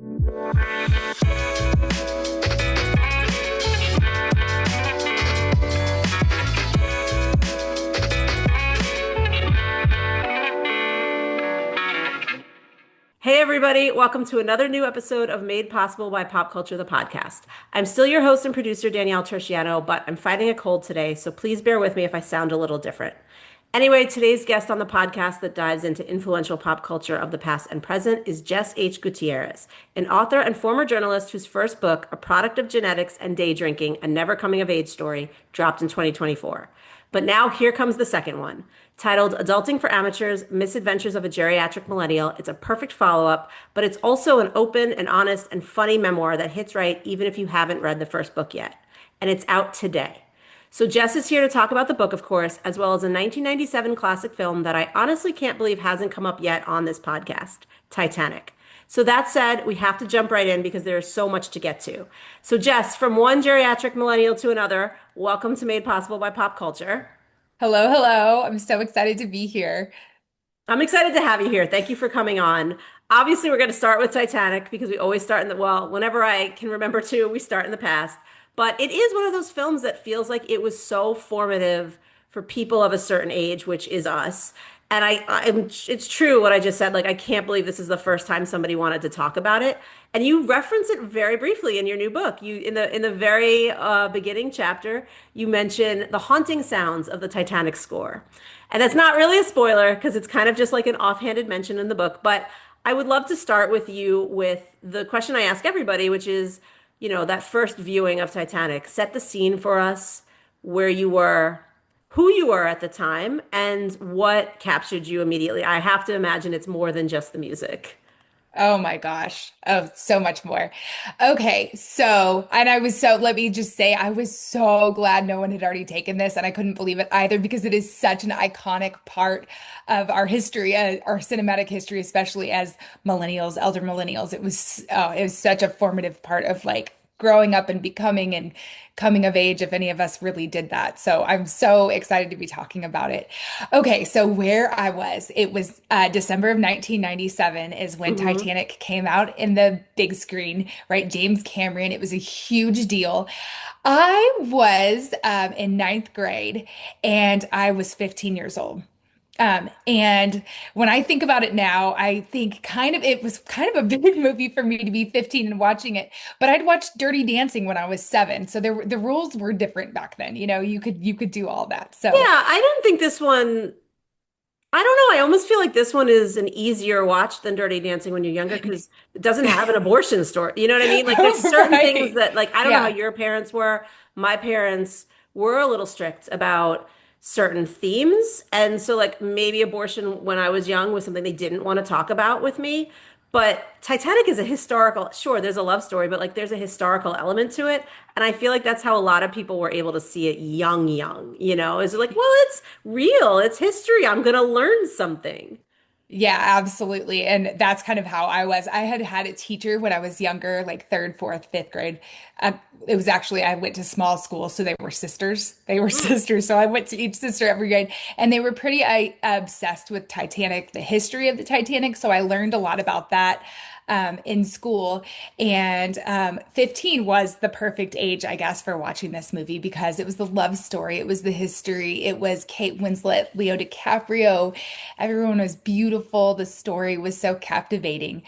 Hey, everybody, welcome to another new episode of Made Possible by Pop Culture, the podcast. I'm still your host and producer, Danielle Terciano, but I'm fighting a cold today, so please bear with me if I sound a little different. Anyway, today's guest on the podcast that dives into influential pop culture of the past and present is Jess H. Gutierrez, an author and former journalist whose first book, A Product of Genetics and Day Drinking, a Never Coming of Age Story, dropped in 2024. But now here comes the second one. Titled Adulting for Amateurs, Misadventures of a Geriatric Millennial, it's a perfect follow-up, but it's also an open and honest and funny memoir that hits right even if you haven't read the first book yet. And it's out today. So Jess is here to talk about the book, of course, as well as a 1997 classic film that I honestly can't believe hasn't come up yet on this podcast, Titanic. So that said, we have to jump right in because there is so much to get to. So Jess, from one geriatric millennial to another, welcome to Made Possible by Pop Culture. Hello, hello. I'm so excited to be here. I'm excited to have you here. Thank you for coming on. Obviously, we're going to start with Titanic because we always start in well, whenever I can remember to, we start in the past. But it is one of those films that feels like it was so formative for people of a certain age, which is us. And it's true what I just said. Like, I can't believe this is the first time somebody wanted to talk about it. And you reference it very briefly in your new book. You, in the very beginning chapter, you mention the haunting sounds of the Titanic score. And that's not really a spoiler because it's kind of just like an offhanded mention in the book. But I would love to start with you with the question I ask everybody, which is, that first viewing of Titanic. Set the scene for us, where you were, who you were at the time, and what captured you immediately. I have to imagine it's more than just the music. Oh my gosh. Oh, so much more. Okay. And let me just say, I was so glad no one had already taken this, and I couldn't believe it either because it is such an iconic part of our history, our cinematic history, especially as millennials, elder millennials. It was such a formative part of like growing up and becoming and coming of age, if any of us really did that. So I'm so excited to be talking about it. Okay, so where I was, it was December of 1997 is when Hmm. Titanic came out in the big screen, right? James Cameron. It was a huge deal. I was in ninth grade and I was 15 years old. And when I think about it now, I think it was kind of a big movie for me to be 15 and watching it. But I'd watched Dirty Dancing when I was 7, so the rules were different back then. You could do all that. Yeah, So I don't think this one. I don't know. I almost feel like this one is an easier watch than Dirty Dancing when you're younger because it doesn't have an abortion story. You know what I mean? Like there's certain things right. that like I don't know how Yeah. your parents were. My parents were a little strict about certain themes. And so like maybe abortion when I was young was something they didn't want to talk about with me. But Titanic is a historical, sure, there's a love story, but like there's a historical element to it. And I feel like that's how a lot of people were able to see it young, Is it like, well, it's real, it's history. I'm gonna learn something. Yeah, absolutely. And that's kind of how I was. I had had a teacher when I was younger, like third, fourth, fifth grade. Uh, it was actually, I went to small school, so they were sisters. They were Mm. sisters. So I went to each sister every grade, and they were pretty obsessed with Titanic, the history of the Titanic. So I learned a lot about that in school. And 15 was the perfect age, I guess, for watching this movie because it was the love story, it was the history, it was Kate Winslet, Leo DiCaprio. Everyone was beautiful. The story was so captivating.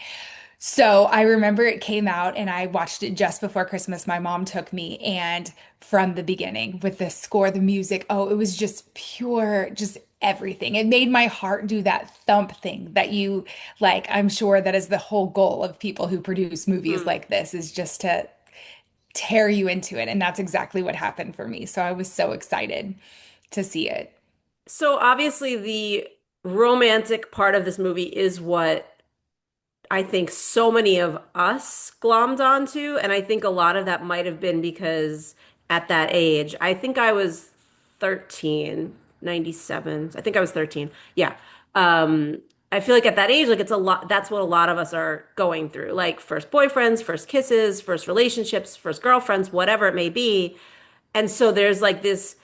So I remember it came out and I watched it just before Christmas. My mom took me, and from the beginning with the score, the music, oh, it was just pure, just everything. It made my heart do that thump thing that you like. I'm sure that is the whole goal of people who produce movies Mm. like this is just to tear you into it. And that's exactly what happened for me. So I was so excited to see it. So obviously the romantic part of this movie is what I think so many of us glommed onto. And I think a lot of that might have been because at that age, I think I was 13, 97. I think I was 13. Yeah. I feel like at that age, like it's a lot, that's what a lot of us are going through. Like first boyfriends, first kisses, first relationships, first girlfriends, whatever it may be. And so there's like this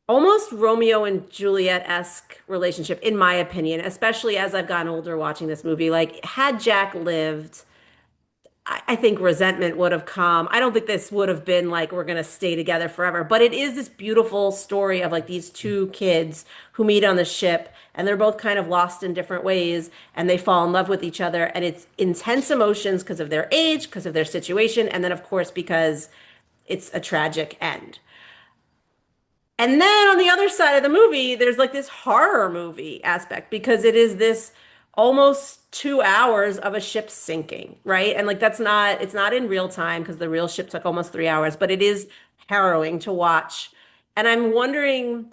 almost Romeo and Juliet-esque relationship, in my opinion, especially as I've gotten older watching this movie. Like, had Jack lived, I think resentment would have come. I don't think this would have been like we're gonna stay together forever, but it is this beautiful story of like these two kids who meet on the ship and they're both kind of lost in different ways and they fall in love with each other and it's intense emotions because of their age, because of their situation, and then of course because it's a tragic end. And then on the other side of the movie, there's like this horror movie aspect because it is this almost 2 hours of a ship sinking, right? And like it's not in real time because the real ship took almost 3 hours, but it is harrowing to watch. And I'm wondering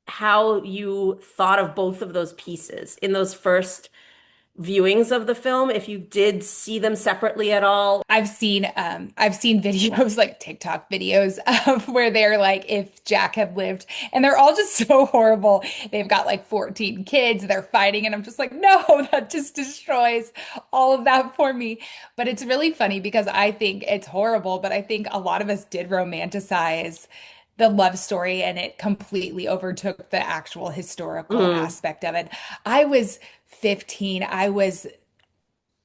how you thought of both of those pieces in those first viewings of the film, if you did see them separately at all. I've seen videos like TikTok videos of where they're like if Jack had lived and they're all just so horrible. They've got like 14 kids, they're fighting and I'm just like no, that just destroys all of that for me. But it's really funny because I think it's horrible, but I think a lot of us did romanticize the love story and it completely overtook the actual historical Mm. aspect of it. I was 15. I was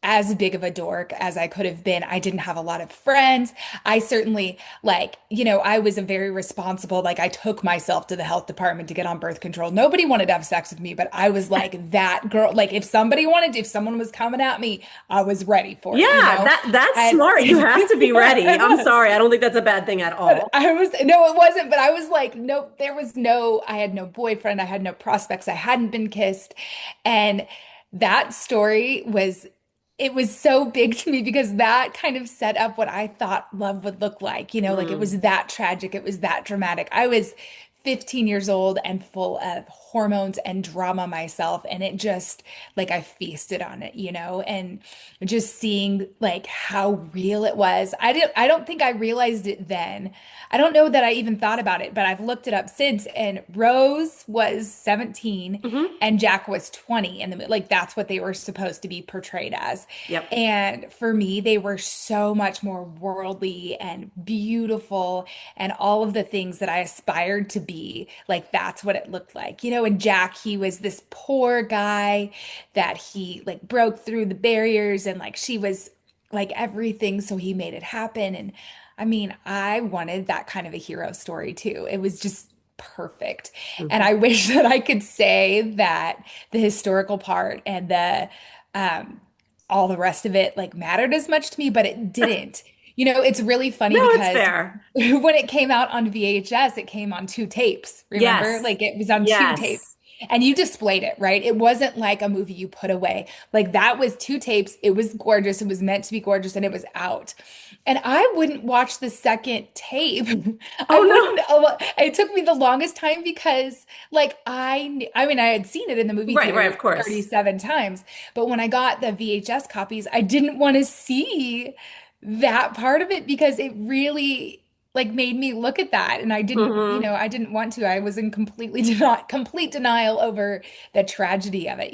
as big of a dork as I could have been. I didn't have a lot of friends. I certainly, like, I was a very responsible, like, I took myself to the health department to get on birth control. Nobody wanted to have sex with me, but I was like that girl. Like, if someone was coming at me, I was ready for Yeah, it, that's And smart. You have to be ready. I I'm was. sorry. I don't think that's a bad thing at But all. I was, no, it wasn't. But I was like, no, I had no boyfriend. I had no prospects. I hadn't been kissed. And that story it was so big to me because that kind of set up what I thought love would look like. Like it Mm. was that tragic. It was that dramatic. I was 15 years old and full of hormones and drama myself. And it just like I feasted on it, and just seeing like how real it was. I don't think I realized it then. I don't know that I even thought about it, but I've looked it up since. And Rose was 17 Hmm. and Jack was 20 in the like that's what they were supposed to be portrayed as. Yep. And for me, they were so much more worldly and beautiful and all of the things that I aspired to be. Like that's what it looked like. And Jack, he was this poor guy that he like broke through the barriers and like she was like everything, so he made it happen. And I mean, I wanted that kind of a hero story too. It was just perfect. And Hmm. I wish that I could say that the historical part and the um all the rest of it like mattered as much to me, but it didn't. It's really funny No, it's because fair. when it came out on VHS, it came on two tapes. Remember? Yes. Like it was on two tapes. Yes. And you displayed it, right? It wasn't like a movie you put away. Like that was two tapes. It was gorgeous. It was meant to be gorgeous and it was out. And I wouldn't watch the second tape. I Oh no. wouldn't. It took me the longest time because like I mean I had seen it in the movie Right, right, theater of course. 37 times, but when I got the VHS copies, I didn't want to see that part of it because it really like made me look at that and Hmm. I didn't want to. I was in complete denial over the tragedy of it.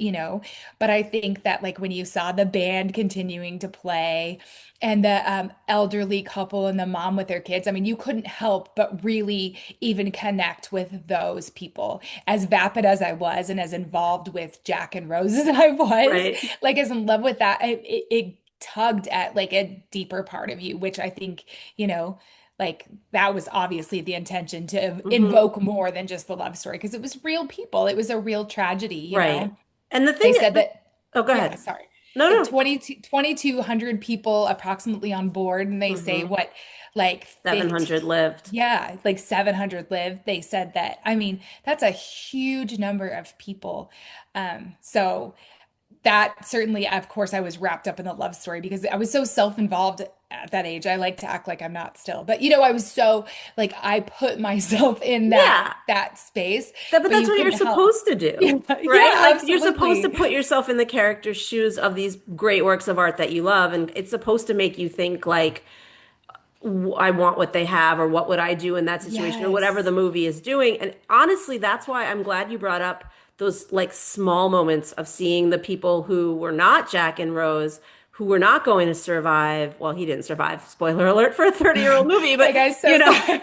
But I think that like when you saw the band continuing to play and the elderly couple and the mom with their kids, I mean, you couldn't help but really even connect with those people. As vapid as I was and as involved with Jack and Rose as I was, Right. like as in love with that, it tugged at like a deeper part of you, which I think, you know, like that was obviously the intention to Hmm. invoke more than just the love story because it was real people. It was a real Right. And the They thing, said that, oh, go yeah, ahead. sorry. No, Like no. 2,200 people approximately on board, and they say Hmm. what, like 700 50, lived. yeah, like 700 lived. They said that, I mean, that's a huge number of people. So that certainly, of course, I was wrapped up in the love story because I was so self-involved at that age. I like to act like I'm not still, but I was so like I put myself in that Yeah. that space, But but that's you what you're couldn't help. supposed to do, Yeah, right? yeah, Like you're supposed to absolutely. put yourself in the character's shoes of these great works of art that you love, and it's supposed to make you think like, I want what they have, or what would I do in that situation, or whatever the Yes. movie is doing. And honestly, that's why I'm glad you brought up those like small moments of seeing the people who were not Jack and Rose, who were not going to survive. Well, he didn't survive, spoiler alert for a 30-year-old movie, but Like I'm so sorry.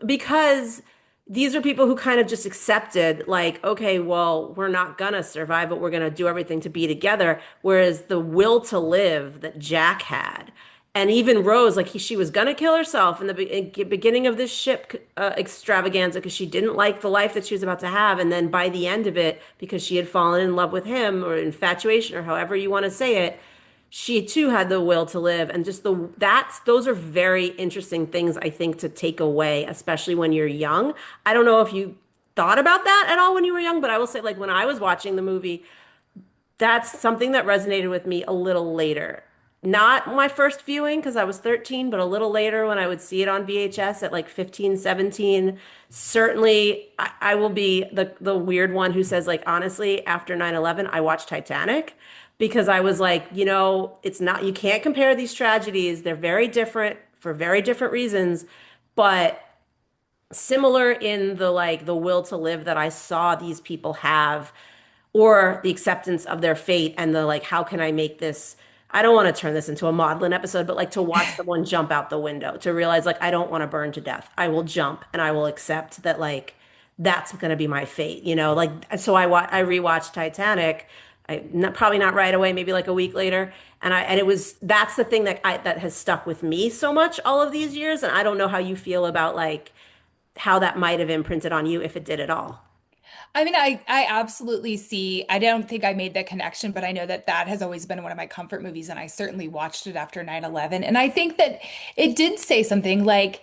because these are people who kind of just accepted, like, okay, well, we're not gonna survive, but we're gonna do everything to be together. Whereas the will to live that Jack had, and even Rose, like she was gonna kill herself in the beginning of this ship extravaganza because she didn't like the life that she was about to have, and then by the end of it, because she had fallen in love with him or infatuation or however you want to say it, she too had the will to live, and just the that's those are very interesting things I think to take away, especially when you're young. I don't know if you thought about that at all when you were young, but I will say, like, when I was watching the movie, that's something that resonated with me a little later. Not my first viewing because I was 13, but a little later when I would see it on VHS at like 15, 17. Certainly, I will be the weird one who says, like, honestly, after 9/11, I watched Titanic because I was like, it's not, you can't compare these tragedies. They're very different for very different reasons, but similar in the like the will to live that I saw these people have, or the acceptance of their fate and the like, how can I make this? I don't want to turn this into a maudlin episode, but like to watch someone jump out the window, to realize like I don't want to burn to death. I will jump and I will accept that like that's going to be my fate, like so I rewatched Titanic. Probably not right away, maybe like a week later, and it was that's the thing that has stuck with me so much all of these years, and I don't know how you feel about like how that might have imprinted on you if it did at all. I mean, I absolutely see. I don't think I made that connection, but I know that that has always been one of my comfort movies, and I certainly watched it after 9/11. And I think that it did say something like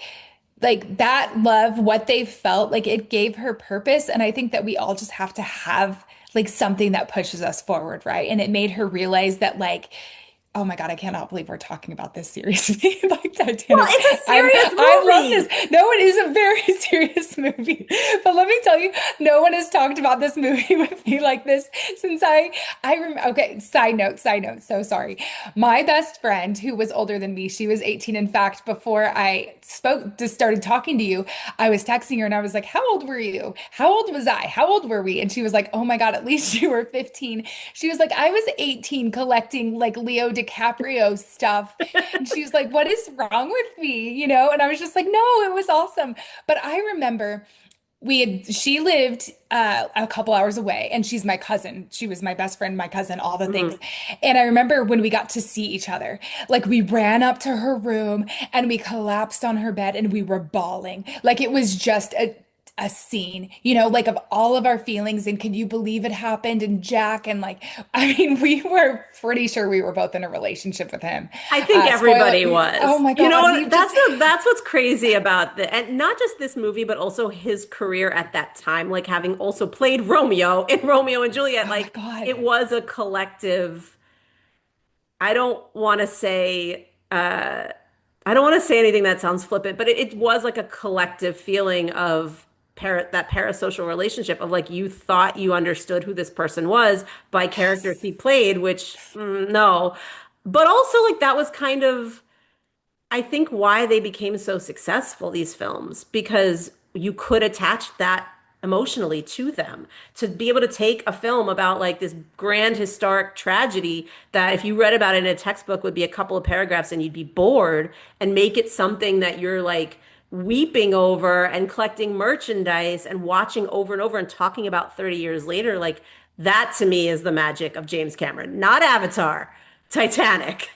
that love, what they felt, like it gave her purpose. And I think that we all just have to have like something that pushes us forward, right? And it made her realize that oh my God, I cannot believe we're talking about this seriously. Like Well, Titanic. it's a serious I love this. movie. No, it is a very serious movie. But let me tell you, no one has talked about this movie with me like this since I remember. Okay, side note, so sorry. My best friend, who was older than me, she was 18. In fact, before I just started talking to you, I was texting her and I was like, "How old were you? How old was I? How old were we?" And she was like, "Oh my God, at least you were 15." She was like, "I was 18 collecting like Leo DiCaprio stuff." And she was like, "What is wrong with me?" And I was just like, "No, it was awesome." But I remember she lived a couple hours away, and she's my cousin. She was my best friend, my cousin, all the things. Mhm. And I remember when we got to see each other, like we ran up to her room and we collapsed on her bed and we were bawling. Like it was just a scene, like of all of our feelings. And can you believe it happened? And Jack, and like, I mean, we were pretty sure we were both in a relationship with him. I think Spoiler, everybody oh was. my You know God, what? we've just, That's what's crazy about and not just this movie, but also his career at that time, like having also played Romeo in Romeo and Juliet. oh my Like God. it was a collective. I don't want to say I don't want to say anything that sounds flippant, but it was like a collective feeling of that parasocial relationship of like you thought you understood who this person was by characters Yes. he played, which no. But also like that was kind of I think why they became so successful, these films, because you could attach that emotionally to them. To be able to take a film about like this grand historic tragedy that if you read about it in a textbook would be a couple of paragraphs and you'd be bored, and make it something that you're like weeping over and collecting merchandise and watching over and over and talking about 30 years later, like that to me is the magic of James Cameron, not Avatar, Titanic.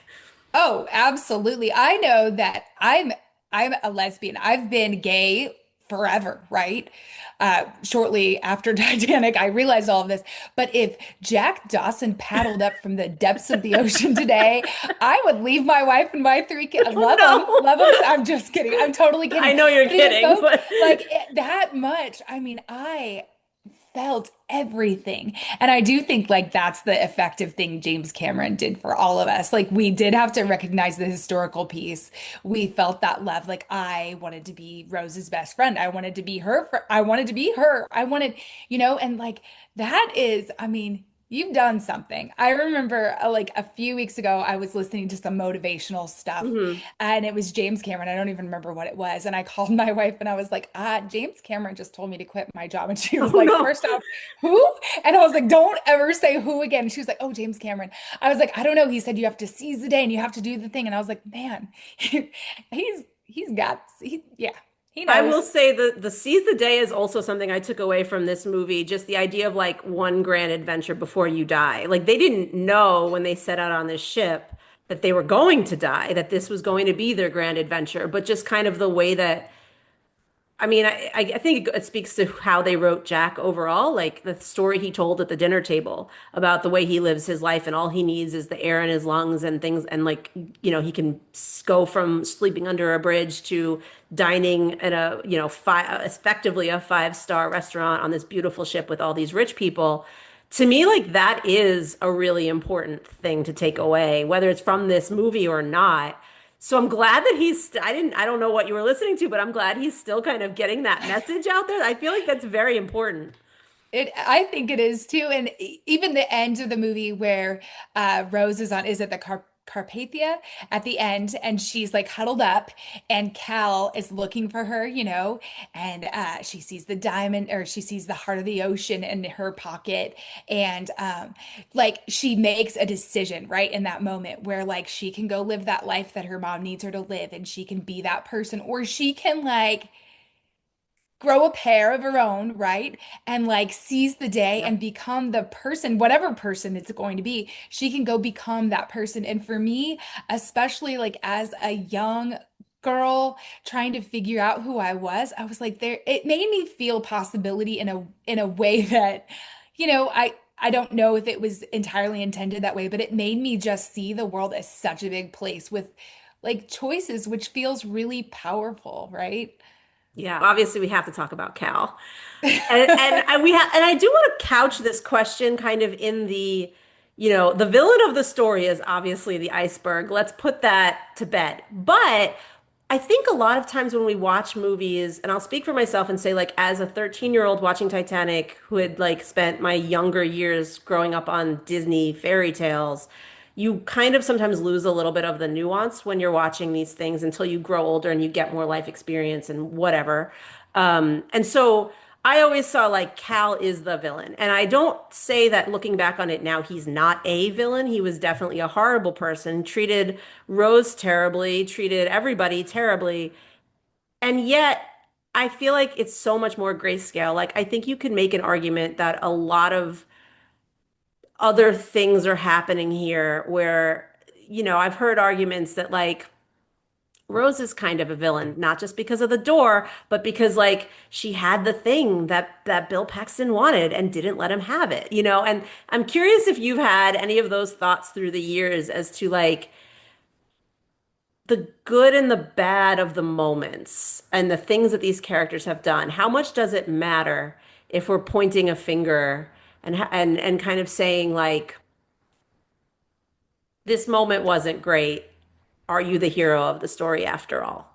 Oh, absolutely. I know that I'm a lesbian. I've been gay forever, right? Shortly after Titanic, I realized all of this. But if Jack Dawson paddled up from the depths of the ocean today, I would leave my wife and my three kids. Oh no. Love them. I'm just kidding. I'm totally I kidding. know you're But it kidding, evoked but that much. I mean, I felt everything. And I do think like that's the effective thing James Cameron did for all of us. Like we did have to recognize the historical piece. We felt that love. Like I wanted to be Rose's best friend. I wanted to be I wanted to be her. I wanted, and like that is, I mean, you've done something. I remember like a few weeks ago, I was listening to some motivational stuff mhm. and it was James Cameron. I don't even remember what it was. And I called my wife and I was like, James Cameron just told me to quit my job. And she Oh was like, no. first off, who? And I was like, don't ever say who again. And she was like, oh, James Cameron. I was like, I don't know. He said you have to seize the day and you have to do the thing. And I was like, man, he's got, yeah. He I will knows. say the seize the day is also something I took away from this movie. Just the idea of like one grand adventure before you die. Like they didn't know when they set out on this ship that they were going to die, that this was going to be their grand adventure, but just kind of the way that I mean, I think it speaks to how they wrote Jack overall, like the story he told at the dinner table about the way he lives his life and all he needs is the air in his lungs and things and like, he can go from sleeping under a bridge to dining at a, five, effectively a five-star restaurant on this beautiful ship with all these rich people. To me, like that is a really important thing to take away, whether it's from this movie or not. So I'm glad that I don't know what you were listening to, but I'm glad he's still kind of getting that message out there. I feel like that's very important. I think it is too. And even the end of the movie where Rose is at the Carpathia at the end, and she's like huddled up, and Cal is looking for her, and she sees the diamond, or she sees the heart of the ocean in her pocket, and like she makes a decision right in that moment where like she can go live that life that her mom needs her to live, and she can be that person, or she can like grow a pair of her own, right? And like seize the day Yep. and become the person, whatever person it's going to be, she can go become that person. And for me, especially like as a young girl trying to figure out who I was like there, it made me feel possibility in a way that, I don't know if it was entirely intended that way, but it made me just see the world as such a big place with like choices, which feels really powerful, right? Yeah, obviously we have to talk about Cal. And I do want to couch this question kind of in the, the villain of the story is obviously the iceberg. Let's put that to bed. But I think a lot of times when we watch movies, and I'll speak for myself and say, like, as a 13-year-old watching Titanic, who had like spent my younger years growing up on Disney fairy tales, you kind of sometimes lose a little bit of the nuance when you're watching these things until you grow older and you get more life experience and whatever. And so I always saw like Cal is the villain. And I don't say that looking back on it now, he's not a villain. He was definitely a horrible person, treated Rose terribly, treated everybody terribly. And yet, I feel like it's so much more grayscale. Like, I think you can make an argument that a lot of other things are happening here where, I've heard arguments that like Rose is kind of a villain, not just because of the door, but because like she had the thing that Bill Paxton wanted and didn't let him have it, And I'm curious if you've had any of those thoughts through the years as to like the good and the bad of the moments and the things that these characters have done. How much does it matter if we're pointing a finger and kind of saying like this moment wasn't great? Are you the hero of the story after all?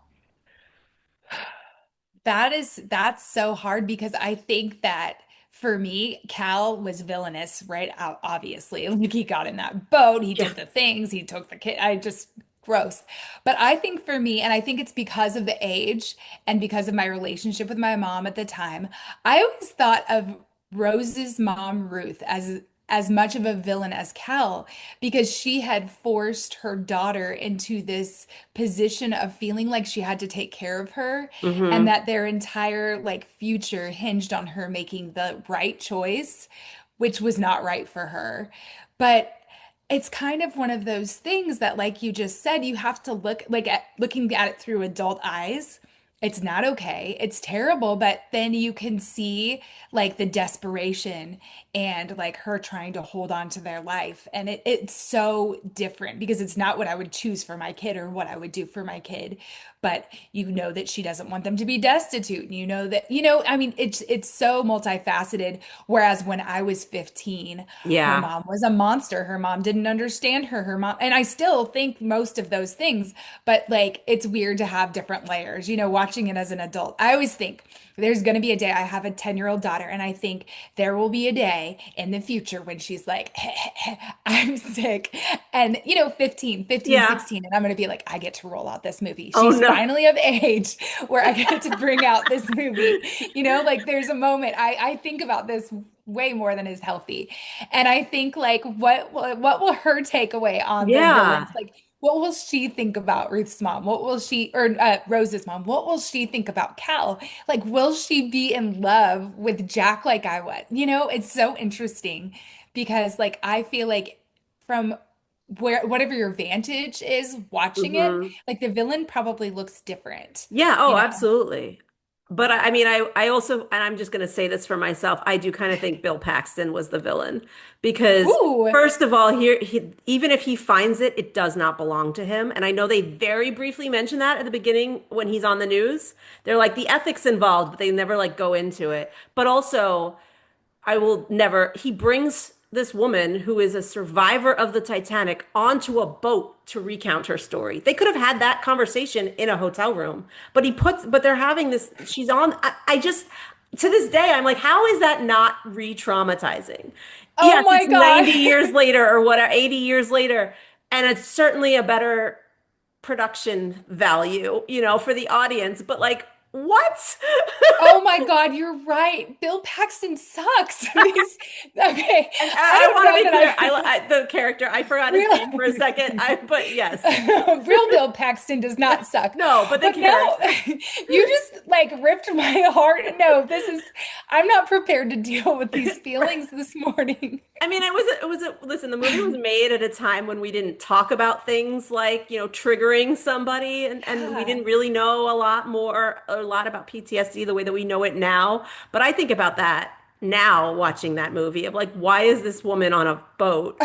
That's so hard because I think that for me, Cal was villainous, right? Obviously. Like he got in that boat, he Yeah. did the things, he took the kid. I just gross. But I think for me, and I think it's because of the age and because of my relationship with my mom at the time, I always thought of Rose's mom, Ruth, as much of a villain as Cal because she had forced her daughter into this position of feeling like she had to take care of her and Hmm. that their entire like future hinged on her making the right choice, which was not right for her. But it's kind of one of those things that, like you just said, you have to look like at looking at it through adult eyes. It's not okay. It's terrible, but then you can see like the desperation and like her trying to hold on to their life. And it's so different because it's not what I would choose for my kid or what I would do for my kid. But you know that she doesn't want them to be destitute. And you know that, I mean, it's so multifaceted. Whereas when I was 15, her Yeah. mom was a monster. Her mom didn't understand her. Her mom, and I still think most of those things, but like it's weird to have different layers, watching it as an adult. I always think there's going to be a day I have a 10-year-old daughter, and I think there will be a day in the future when she's like, I'm sick. And, 15, Yeah. 16, and I'm going to be like, I get to roll out this movie. Oh She's no. finally of age where I get to bring out this movie. Like there's a moment I think about this way more than is healthy. And I think like what will her take away on the villains? Yeah. Like What will she think about Ruth's mom? What will she, or Rose's mom? What will she think about Cal? Like, will she be in love with Jack like I was? It's so interesting because, like, I feel like from whatever your vantage is watching it, Hmm. like the villain probably looks different, Yeah, oh, you know? absolutely. But I mean, I also, and I'm just going to say this for myself, I do kind of think Bill Paxton was the villain because, Ooh, first of all, even if he finds it, it does not belong to him. And I know they very briefly mention that at the beginning when he's on the news. They're like the ethics involved, but they never like go into it. But also, I will never. He brings this woman who is a survivor of the Titanic onto a boat to recount her story. They could have had that conversation in a hotel room, but they're having this. She's on. I just, to this day, I'm like, how is that not re-traumatizing? oh Yes, my it's God. 90 years later or whatever, 80 years later, and it's certainly a better production value, for the audience, but like, what? Oh my God, you're right. Bill Paxton sucks. Okay, And I I don't want to know be that clear, I the character, I forgot his real name for a second. But yes, real Bill Paxton does not suck. no, but the But no, character. you just like ripped my heart. No, I'm not prepared to deal with these feelings this morning. I mean, listen, the movie was made at a time when we didn't talk about things like, triggering somebody, and we Yeah. didn't really know a lot about PTSD the way that we know it now. But I think about that now watching that movie of like, why is this woman on a boat?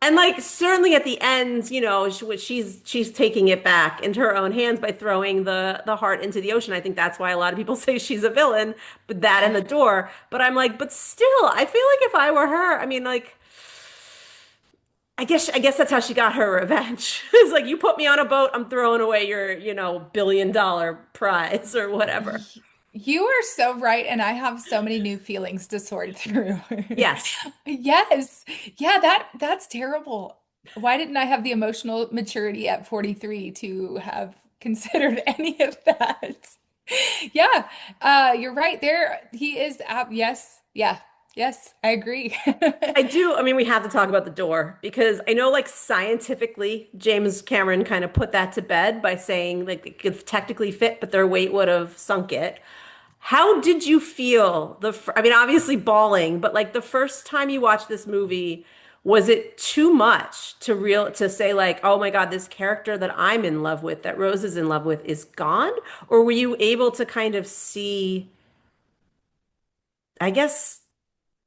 And like certainly at the end, she's taking it back into her own hands by throwing the heart into the ocean. I think that's why a lot of people say she's a villain, but that and the door. But I'm like, but still, I feel like if I were her, I mean, like, I guess that's how she got her revenge. It's like you put me on a boat, I'm throwing away your, $1 billion prize or whatever. Y- You are so right, and I have so many new feelings to sort through. Yes. Yes. Yeah, that's terrible. Why didn't I have the emotional maturity at 43 to have considered any of that? Yeah, you're right there. He is yes. Yeah. Yes, I agree. I do. I mean, we have to talk about the door because I know, like, scientifically, James Cameron kind of put that to bed by saying, like, it could technically fit, but their weight would have sunk it. How did you feel I mean, obviously bawling, but like the first time you watched this movie, was it too much to say like, oh my God, this character that I'm in love with, that Rose is in love with, is gone? Or were you able to kind of see, I guess,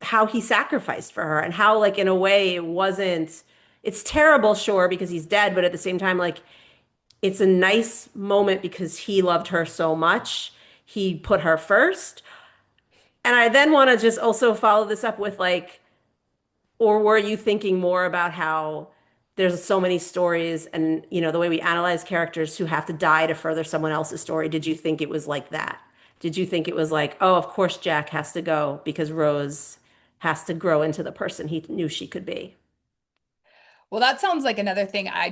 how he sacrificed for her and how, like, in a way, it's terrible, sure, because he's dead, but at the same time, like, it's a nice moment because he loved her so much. He put her first. And I then want to just also follow this up with like, or were you thinking more about how there's so many stories and, the way we analyze characters who have to die to further someone else's story? Did you think it was like that? Did you think it was like, oh, of course Jack has to go because Rose has to grow into the person he knew she could be? Well, that sounds like another thing I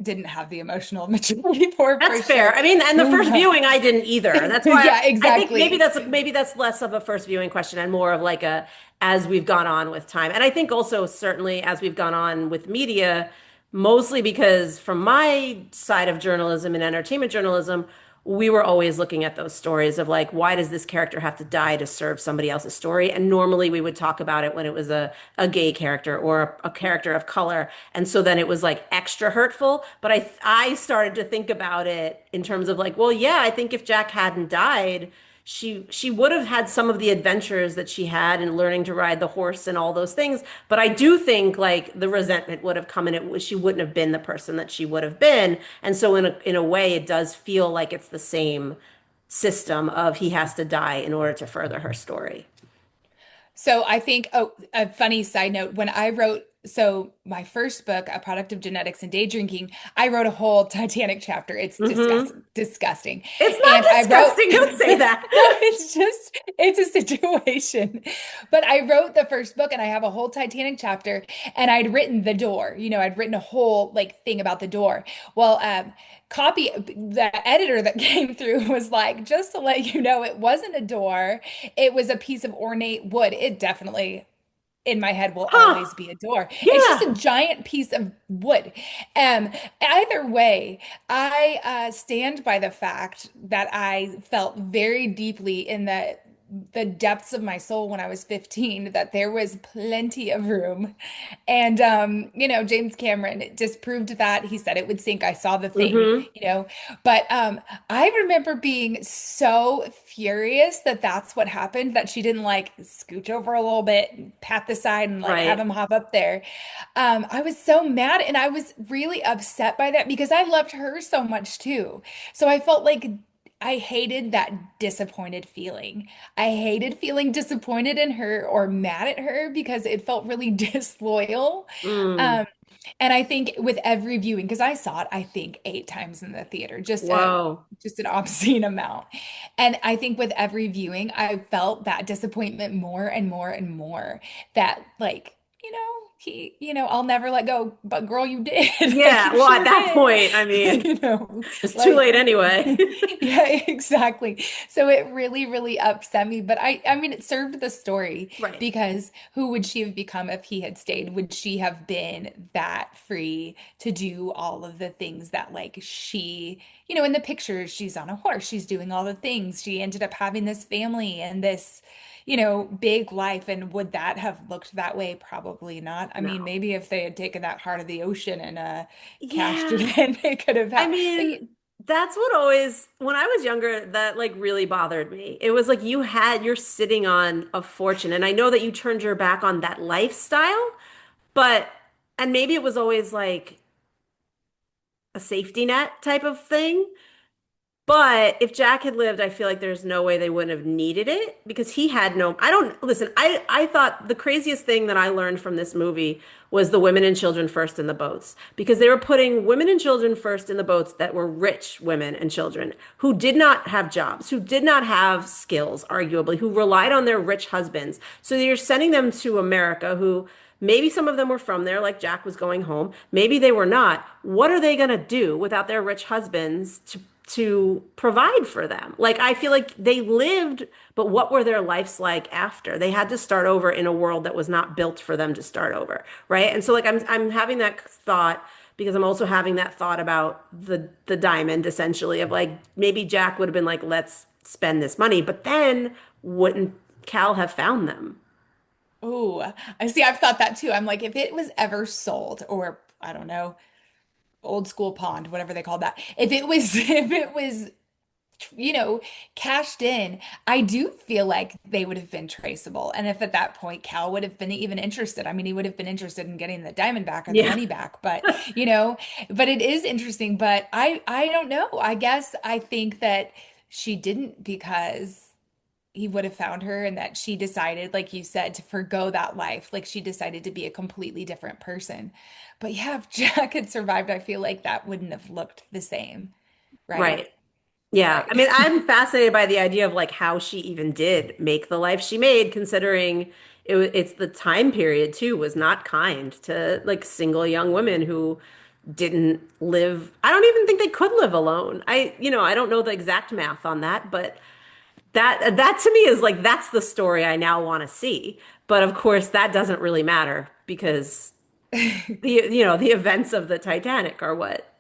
didn't have the emotional maturity for That's fair. sure. I mean, and the first viewing I didn't either. And that's why Yeah, I think maybe exactly. that's less of a first viewing question and more of like a as we've gone on with time. And I think also certainly as we've gone on with media, mostly because from my side of journalism and entertainment journalism, we were always looking at those stories of like, why does this character have to die to serve somebody else's story? And normally we would talk about it when it was a gay character or a character of color. And so then it was like extra hurtful. But I started to think about it in terms of like, well, yeah, I think if Jack hadn't died, she would have had some of the adventures that she had in learning to ride the horse and all those things. But I do think like the resentment would have come and she wouldn't have been the person that she would have been. And so in a way, it does feel like it's the same system of he has to die in order to further her story. So I think, oh, a funny side note, when I wrote, so my first book, A Product of Genetics and Day Drinking, I wrote a whole Titanic chapter. It's Hmm. disgusting. It's And not I wrote, disgusting. Don't say that. no, it's a situation. But I wrote the first book and I have a whole Titanic chapter and I'd written the door, I'd written a whole like thing about the door. Well, the editor that came through was like, just to let you know, it wasn't a door. It was a piece of ornate wood. It definitely in my head will Huh. always be a door. It's just a Yeah. giant piece of wood. Um, Either way, I stand by the fact that I felt very deeply in the depths of my soul when I was 15 that there was plenty of room. And James Cameron disproved that. He said it would sink. I saw the thing, Hmm. But I remember being so furious that that's what happened, that she didn't like scooch over a little bit, and pat the side, and like have Right. him hop up there. I was so mad and I was really upset by that because I loved her so much too. So I felt like I hated that disappointed feeling. I hated feeling disappointed in her or mad at her because it felt really disloyal. Mm. Um, and I think with every viewing, because I saw it, I think 8 times in the theater, Whoa. just an obscene amount. And I think with every viewing, I felt that disappointment more and more and more. That like, I'll never let go, but girl, you did. Like Yeah. you Well, at sure that did. point, I mean, it's too Like late anyway. yeah, exactly. So it really, really upset me. But I mean, it served the story Right. because who would she have become if he had stayed? Would she have been that free to do all of the things that, like, in the pictures, she's on a horse, she's doing all the things. She ended up having this family and this, big life. And would that have looked that way? Probably not. I mean, No. maybe if they had taken that heart of the ocean and cashed Yeah. it in, they could have I had. But mean, that's what always, when I was younger, that like really bothered me. It was like you're sitting on a fortune. And I know that you turned your back on that lifestyle, but, and maybe it was always like a safety net type of thing. But if Jack had lived, I feel like there's no way they wouldn't have needed it because he had no, I don't, listen, I thought the craziest thing that I learned from this movie was the women and children first in the boats because they were putting women and children first in the boats that were rich women and children who did not have jobs, who did not have skills, arguably, who relied on their rich husbands. So you're sending them to America who maybe some of them were from there, like Jack was going home. Maybe they were not. What are they going to do without their rich husbands to provide for them? Like I feel like they lived, but what were their lives like after? They had to start over in a world that was not built for them to start over, right? And so like I'm having that thought because I'm also having that thought about the diamond essentially of like maybe Jack would have been like let's spend this money, but then wouldn't Cal have found them? oh, I see. I've thought that too. I'm like, if it was ever sold, or I don't know, old school pond, whatever they called that. If it was, if it was, you know, cashed in, I do feel like they would have been traceable. And if at that point Cal would have been even interested, I mean, he would have been interested in getting the diamond back or the Yeah. money back. But it is interesting. But I don't know. I guess I think that she didn't because he would have found her, and that she decided, like you said, to forgo that life. Like she decided to be a completely different person. But yeah, if Jack had survived, I feel like that wouldn't have looked the same, right? Right. Yeah. I Right. mean, I'm fascinated by the idea of like how she even did make the life she made, considering it's the time period too was not kind to like single young women who didn't live. I don't even think they could live alone. I don't know the exact math on that, but that to me is like that's the story I now want to see. But of course, that doesn't really matter because the events of the Titanic are what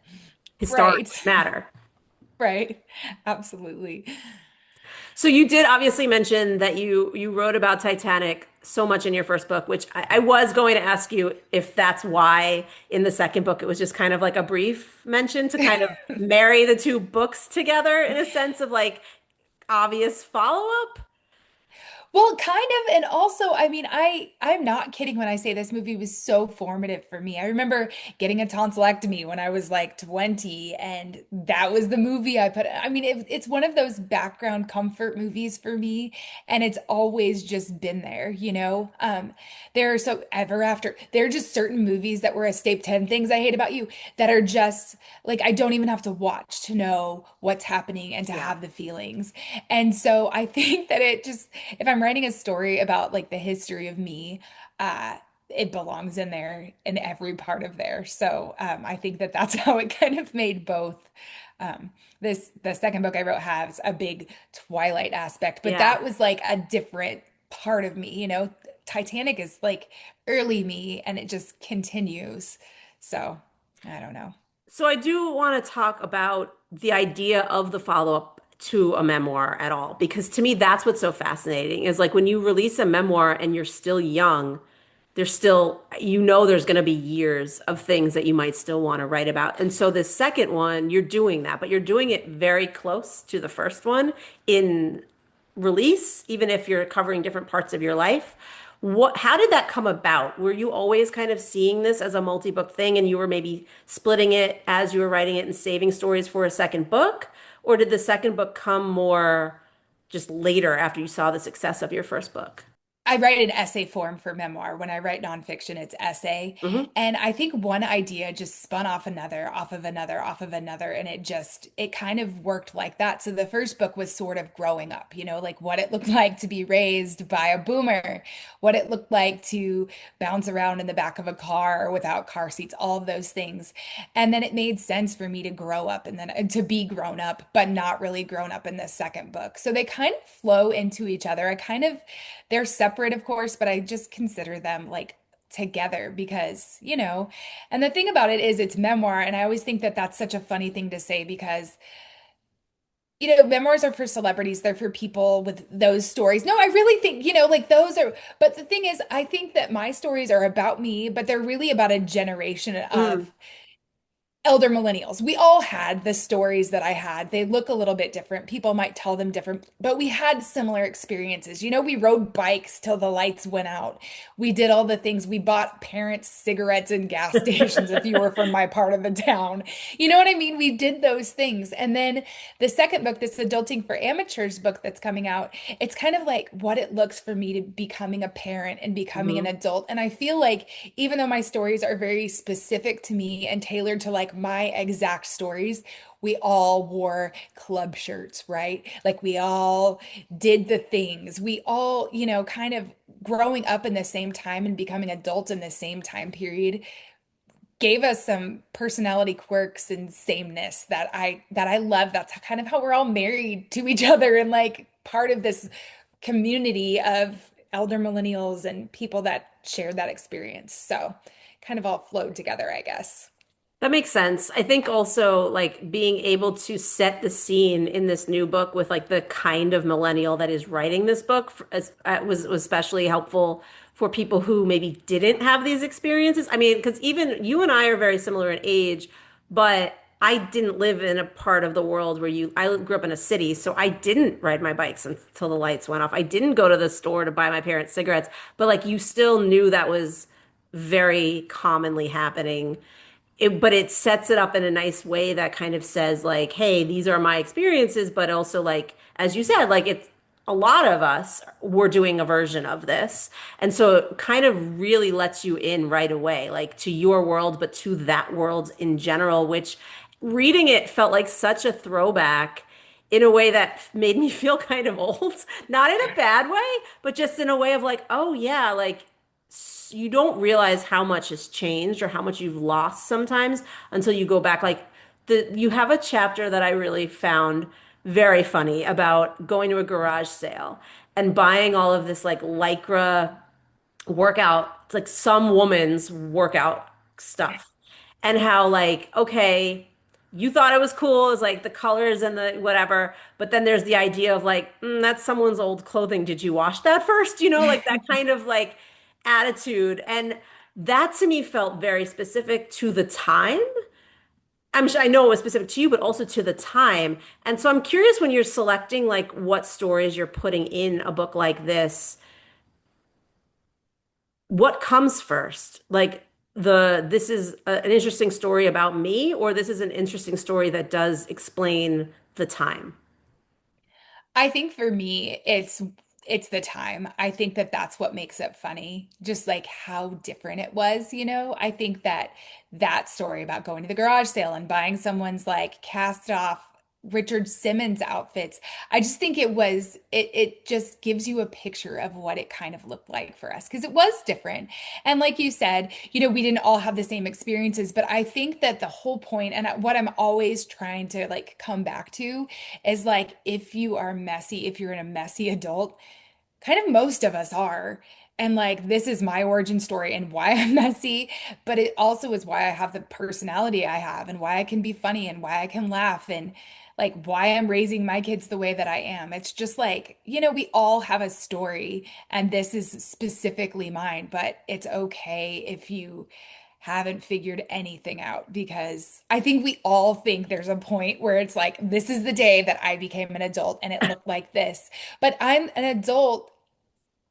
Right. historically matter. Right. Absolutely. So you did obviously mention that you wrote about Titanic so much in your first book, which I was going to ask you if that's why in the second book it was just kind of like a brief mention to kind of marry the two books together in a sense of like obvious follow-up. Well, kind of, and also, I mean, I'm not kidding when I say this movie was so formative for me. I remember getting a tonsillectomy when I was like 20, and that was the movie I put. I mean, it's one of those background comfort movies for me, and it's always just been there, you know. There are so ever after. There are just certain movies that were a staple. 10 Things I Hate About You that are just like I don't even have to watch to know what's happening and to Yeah. have the feelings. And so I think that if I'm writing a story about like the history of me, it belongs in there in every part of there. So I think that that's how it kind of made both. The second book I wrote has a big Twilight aspect, but Yeah. that was like a different part of me, Titanic is like early me and it just continues. So I don't know. So I do want to talk about the idea of the follow-up to a memoir at all, because to me that's what's so fascinating is like when you release a memoir and you're still young, there's still, there's going to be years of things that you might still want to write about. And so the second one, you're doing that, but you're doing it very close to the first one in release, even if you're covering different parts of your life. How did that come about? Were you always kind of seeing this as a multi-book thing and you were maybe splitting it as you were writing it and saving stories for a second book? Or did the second book come more just later after you saw the success of your first book? I write an essay form for memoir. When I write nonfiction, it's essay. Hmm. And I think one idea just spun off another, off of another, off of another. And it kind of worked like that. So the first book was sort of growing up, like what it looked like to be raised by a boomer, what it looked like to bounce around in the back of a car without car seats, all of those things. And then it made sense for me to grow up and then to be grown up, but not really grown up in the second book. So they kind of flow into each other. They're separate, of course, but I just consider them like together because, and the thing about it is it's memoir. And I always think that that's such a funny thing to say because, memoirs are for celebrities. They're for people with those stories. No, I really think, like those are, but the thing is, I think that my stories are about me, but they're really about a generation Mm. of elder millennials. We all had the stories that I had. They look a little bit different. People might tell them different, but we had similar experiences. We rode bikes till the lights went out. We did all the things. We bought parents cigarettes in gas stations if you were from my part of the town. You know what I mean? We did those things. And then the second book, this Adulting for Amateurs book that's coming out, it's kind of like what it looks for me to becoming a parent and becoming an Hmm. adult. And I feel like even though my stories are very specific to me and tailored to like my exact stories, we all wore club shirts, right? Like we all did the things. We all, kind of growing up in the same time and becoming adults in the same time period gave us some personality quirks and sameness that I love. That's kind of how we're all married to each other and like part of this community of elder millennials and people that share that experience. So kind of all flowed together, I guess. That makes sense. I think also like being able to set the scene in this new book with like the kind of millennial that is writing this book was especially helpful for people who maybe didn't have these experiences. I mean, because even you and I are very similar in age, but I didn't live in a part of the world where I grew up in a city, so I didn't ride my bikes until the lights went off. I didn't go to the store to buy my parents cigarettes, but like you still knew that was very commonly happening. But it sets it up in a nice way that kind of says like, hey, these are my experiences, but also like, as you said, like it's a lot of us were doing a version of this. And so it kind of really lets you in right away, like to your world, but to that world in general, which reading it felt like such a throwback in a way that made me feel kind of old, not in a bad way, but just in a way of like, oh yeah, like you don't realize how much has changed or how much you've lost sometimes until you go back. Like you have a chapter that I really found very funny about going to a garage sale and buying all of this like lycra workout, it's like some woman's workout stuff. And how like, okay, you thought it was cool, it's like the colors and the whatever, but then there's the idea of like, that's someone's old clothing. Did you wash that first? Like that kind of like attitude. And that to me felt very specific to the time. I'm sure I know it was specific to you, but also to the time. And so I'm curious when you're selecting like what stories you're putting in a book like what comes first? Like this is an interesting story about me, or this is an interesting story that does explain the time. I think for me, it's the time. I think that that's what makes it funny, just like how different it was. I think that that story about going to the garage sale and buying someone's like cast off Richard Simmons outfits. I just think it just gives you a picture of what it kind of looked like for us because it was different. And like you said, we didn't all have the same experiences, but I think that the whole point and what I'm always trying to like come back to is like if you are messy, if you're in a messy adult, kind of most of us are. And like, this is my origin story and why I'm messy, but it also is why I have the personality I have and why I can be funny and why I can laugh and like why I'm raising my kids the way that I am. It's just like, we all have a story and this is specifically mine, but it's okay if you haven't figured anything out because I think we all think there's a point where it's like, this is the day that I became an adult and it looked like this. But I'm an adult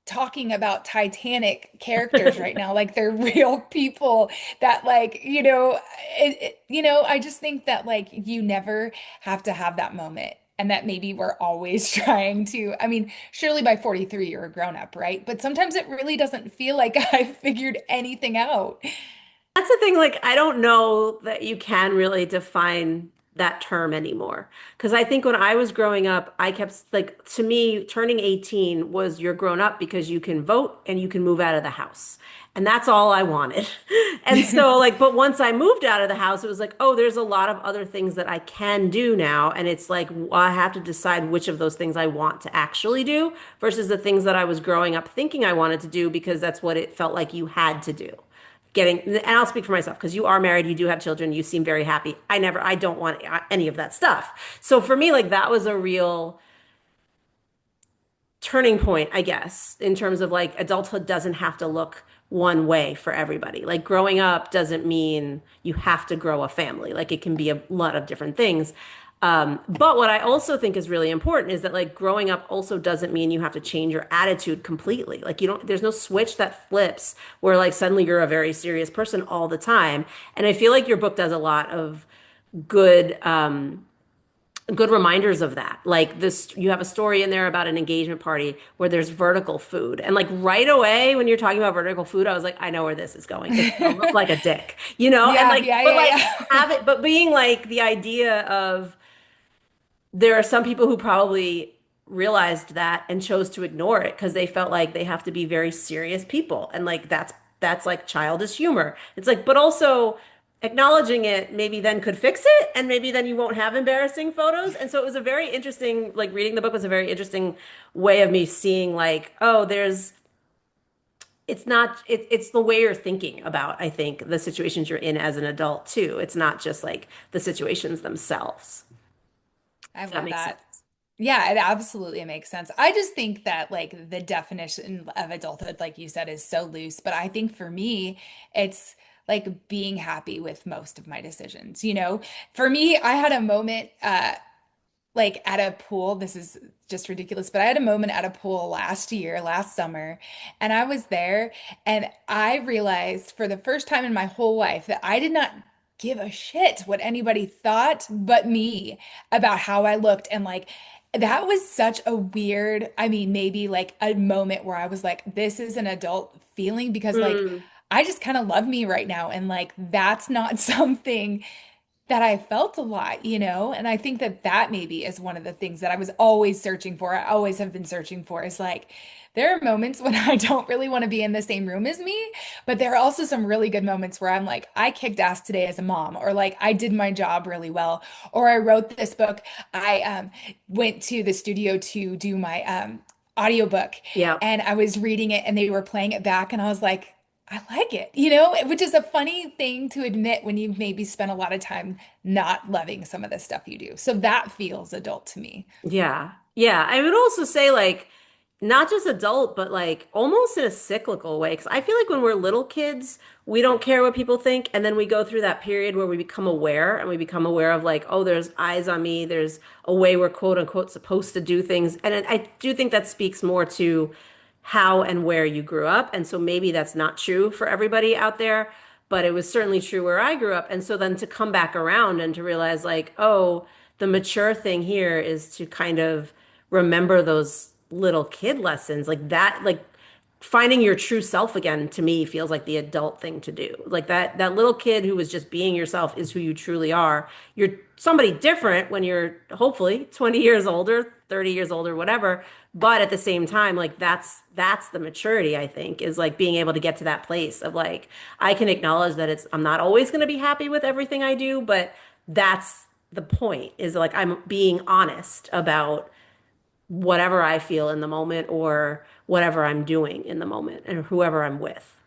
talking about Titanic characters right now, like they're real people that like, I just think that like you never have to have that moment. And that maybe we're always trying to, I mean, surely by 43 you're a grown up, right? But sometimes it really doesn't feel like I've figured anything out. That's the thing, like, I don't know that you can really define that term anymore. Because I think when I was growing up, I kept, like, to me, turning 18 was you're grown up because you can vote and you can move out of the house. And that's all I wanted. And so, like, but once I moved out of the house, it was like, oh, there's a lot of other things that I can do now. And it's like, I have to decide which of those things I want to actually do versus the things that I was growing up thinking I wanted to do because that's what it felt like you had to do getting, and I'll speak for myself because you are married, you do have children, you seem very happy. I don't want any of that stuff. So for me, like that was a real turning point, I guess, in terms of like adulthood doesn't have to look one way for everybody. Like growing up doesn't mean you have to grow a family. Like it can be a lot of different things. But what I also think is really important is that like growing up also doesn't mean you have to change your attitude completely. Like you don't, there's no switch that flips where like suddenly you're a very serious person all the time. And I feel like your book does a lot of good, good reminders of that. Like this, you have a story in there about an engagement party where there's vertical food. And like right away, when you're talking about vertical food, I was like, I know where this is going. It's gonna look like a dick, you know? And Yeah, like, yeah, but yeah, like yeah. have it, but being like the idea of there are some people who probably realized that and chose to ignore it because they felt like they have to be very serious people. And like that's like childish humor. It's like, but also acknowledging it maybe then could fix it and maybe then you won't have embarrassing photos. And so it was a very interesting, like reading the book was a very interesting way of me seeing like, oh, there's it's not it's the way you're thinking about, I think, the situations you're in as an adult too. It's not just like the situations themselves, I if that love makes that. sense. Yeah, it absolutely makes sense. I just think that like the definition of adulthood, like you said, is so loose. But I think for me, it's like being happy with most of my decisions. For me, I had a moment like at a pool. This is just ridiculous, but I had a moment at a pool last year, last summer, and I was there and I realized for the first time in my whole life that I did not give a shit what anybody thought but me about how I looked. And like, that was such a weird, I mean, maybe like a moment where I was like, this is an adult feeling because like, Mm. I just kind of love me right now. And like, that's not something that I felt a lot. And I think that that maybe is one of the things that I was always searching for. I always have been searching for is like, there are moments when I don't really want to be in the same room as me, but there are also some really good moments where I'm like, I kicked ass today as a mom, or like I did my job really well, or I wrote this book. I went to the studio to do my audiobook Yeah. and I was reading it and they were playing it back and I was like, I like it, which is a funny thing to admit when you've maybe spent a lot of time not loving some of the stuff you do. So that feels adult to me. Yeah. Yeah. I would also say like not just adult, but like almost in a cyclical way. Because I feel like when we're little kids, we don't care what people think. And then we go through that period where we become aware and we become aware of like, oh, there's eyes on me. There's a way we're quote unquote supposed to do things. And I do think that speaks more to how and where you grew up. And so maybe that's not true for everybody out there, but it was certainly true where I grew up. And so then to come back around and to realize like, oh, the mature thing here is to kind of remember those little kid lessons like that, like finding your true self again to me feels like the adult thing to do. Like that little kid who was just being yourself is who you truly are. You're somebody different when you're hopefully 20 years older, 30 years older, whatever. But at the same time, like that's the maturity, I think, is like being able to get to that place of like I can acknowledge that I'm not always going to be happy with everything I do, but that's the point is like I'm being honest about whatever I feel in the moment or whatever I'm doing in the moment and whoever I'm with.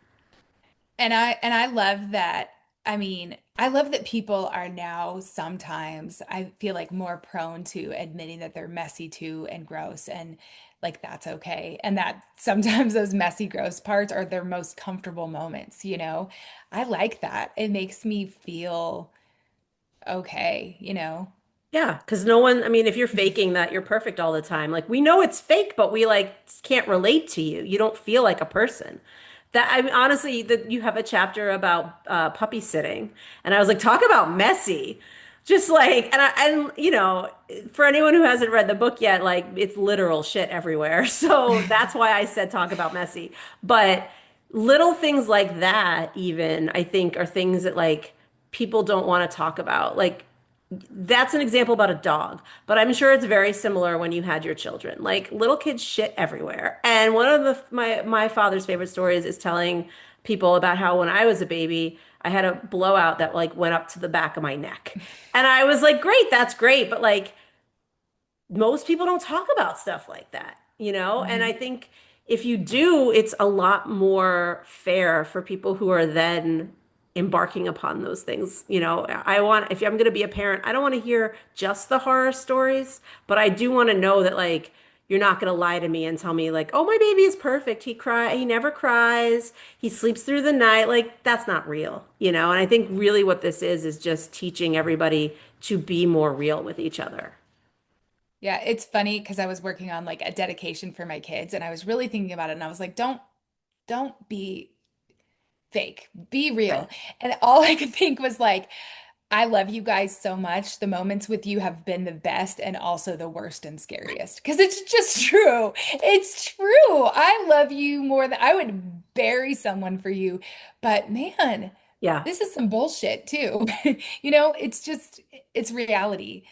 And I love that. I mean, I love that people are now sometimes, I feel like, more prone to admitting that they're messy too and gross, and like that's okay. And that sometimes those messy, gross parts are their most comfortable moments, you know? I like that. It makes me feel okay, you know? Yeah, because no one, I mean, if you're faking that you're perfect all the time, like we know it's fake, but we like can't relate to you. You don't feel like a person. That I mean, honestly, that you have a chapter about puppy sitting, and I was like, talk about messy. Just like, and you know, for anyone who hasn't read the book yet, like it's literal shit everywhere. So that's why I said talk about messy. But little things like that, even I think, are things that like people don't want to talk about. Like that's an example about a dog, but I'm sure it's very similar when you had your children. Like little kids shit everywhere. And one of my father's favorite stories is telling people about how when I was a baby, I had a blowout that like went up to the back of my neck. And I was like, "Great, that's great." But like most people don't talk about stuff like that, you know? And I Mhm. think if you do, it's a lot more fair for people who are then embarking upon those things. You know, I want, if I'm going to be a parent, I don't want to hear just the horror stories, but I do want to know that, like, you're not going to lie to me and tell me, like, oh, my baby is perfect. He never cries. He sleeps through the night. Like, that's not real, you know? And I think really what this is just teaching everybody to be more real with each other. Yeah, it's funny because I was working on like a dedication for my kids and I was really thinking about it and I was like, don't be fake, be real. Right. And all I could think was like, I love you guys so much. The moments with you have been the best and also the worst and scariest. Because it's just true. It's true. I love you more than I would bury someone for you. But man, Yeah. this is some bullshit too. You know, it's just, it's reality.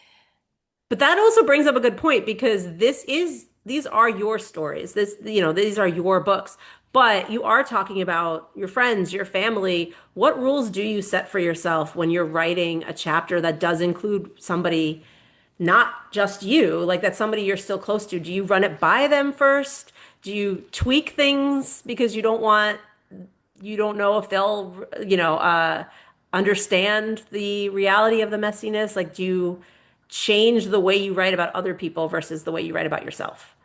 But that also brings up a good point because these are your stories. This, you know, these are your books. But you are talking about your friends, your family. What rules do you set for yourself when you're writing a chapter that does include somebody, not just you, like that's somebody you're still close to? Do you run it by them first? Do you tweak things because you don't know if they'll, understand the reality of the messiness? Like, do you change the way you write about other people versus the way you write about yourself?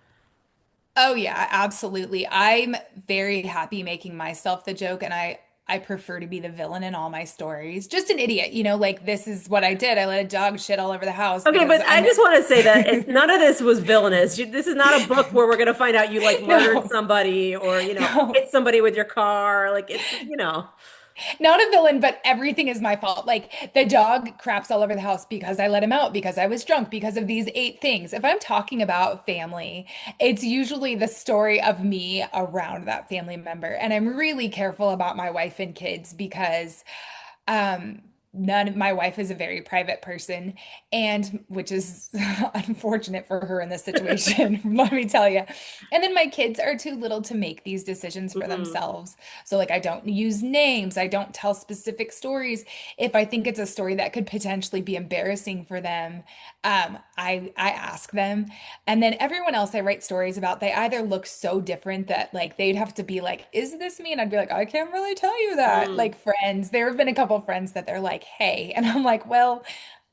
Oh yeah, absolutely. I'm very happy making myself the joke and I prefer to be the villain in all my stories. Just an idiot, you know, like this is what I did. I let a dog shit all over the house Okay, because but I I'm just want to say that none of this was villainous. This is not a book where we're going to find out you like murdered no, somebody or, no. hit somebody with your car. Like it's. Not a villain, but everything is my fault. Like the dog craps all over the house because I let him out, because I was drunk, because of these eight things. If I'm talking about family, it's usually the story of me around that family member. And I'm really careful about my wife and kids because um, my wife is a very private person, and which is unfortunate for her in this situation, let me tell you. And then my kids are too little to make these decisions for Mhm. themselves. So, like, I don't use names, I don't tell specific stories. If I think it's a story that could potentially be embarrassing for them, I ask them. And then everyone else I write stories about, they either look so different that like they'd have to be like, "Is this me?" And I'd be like, "I can't really tell you that." Mm. Like friends, there have been a couple friends that they're like, "Hey," and I'm like, "Well,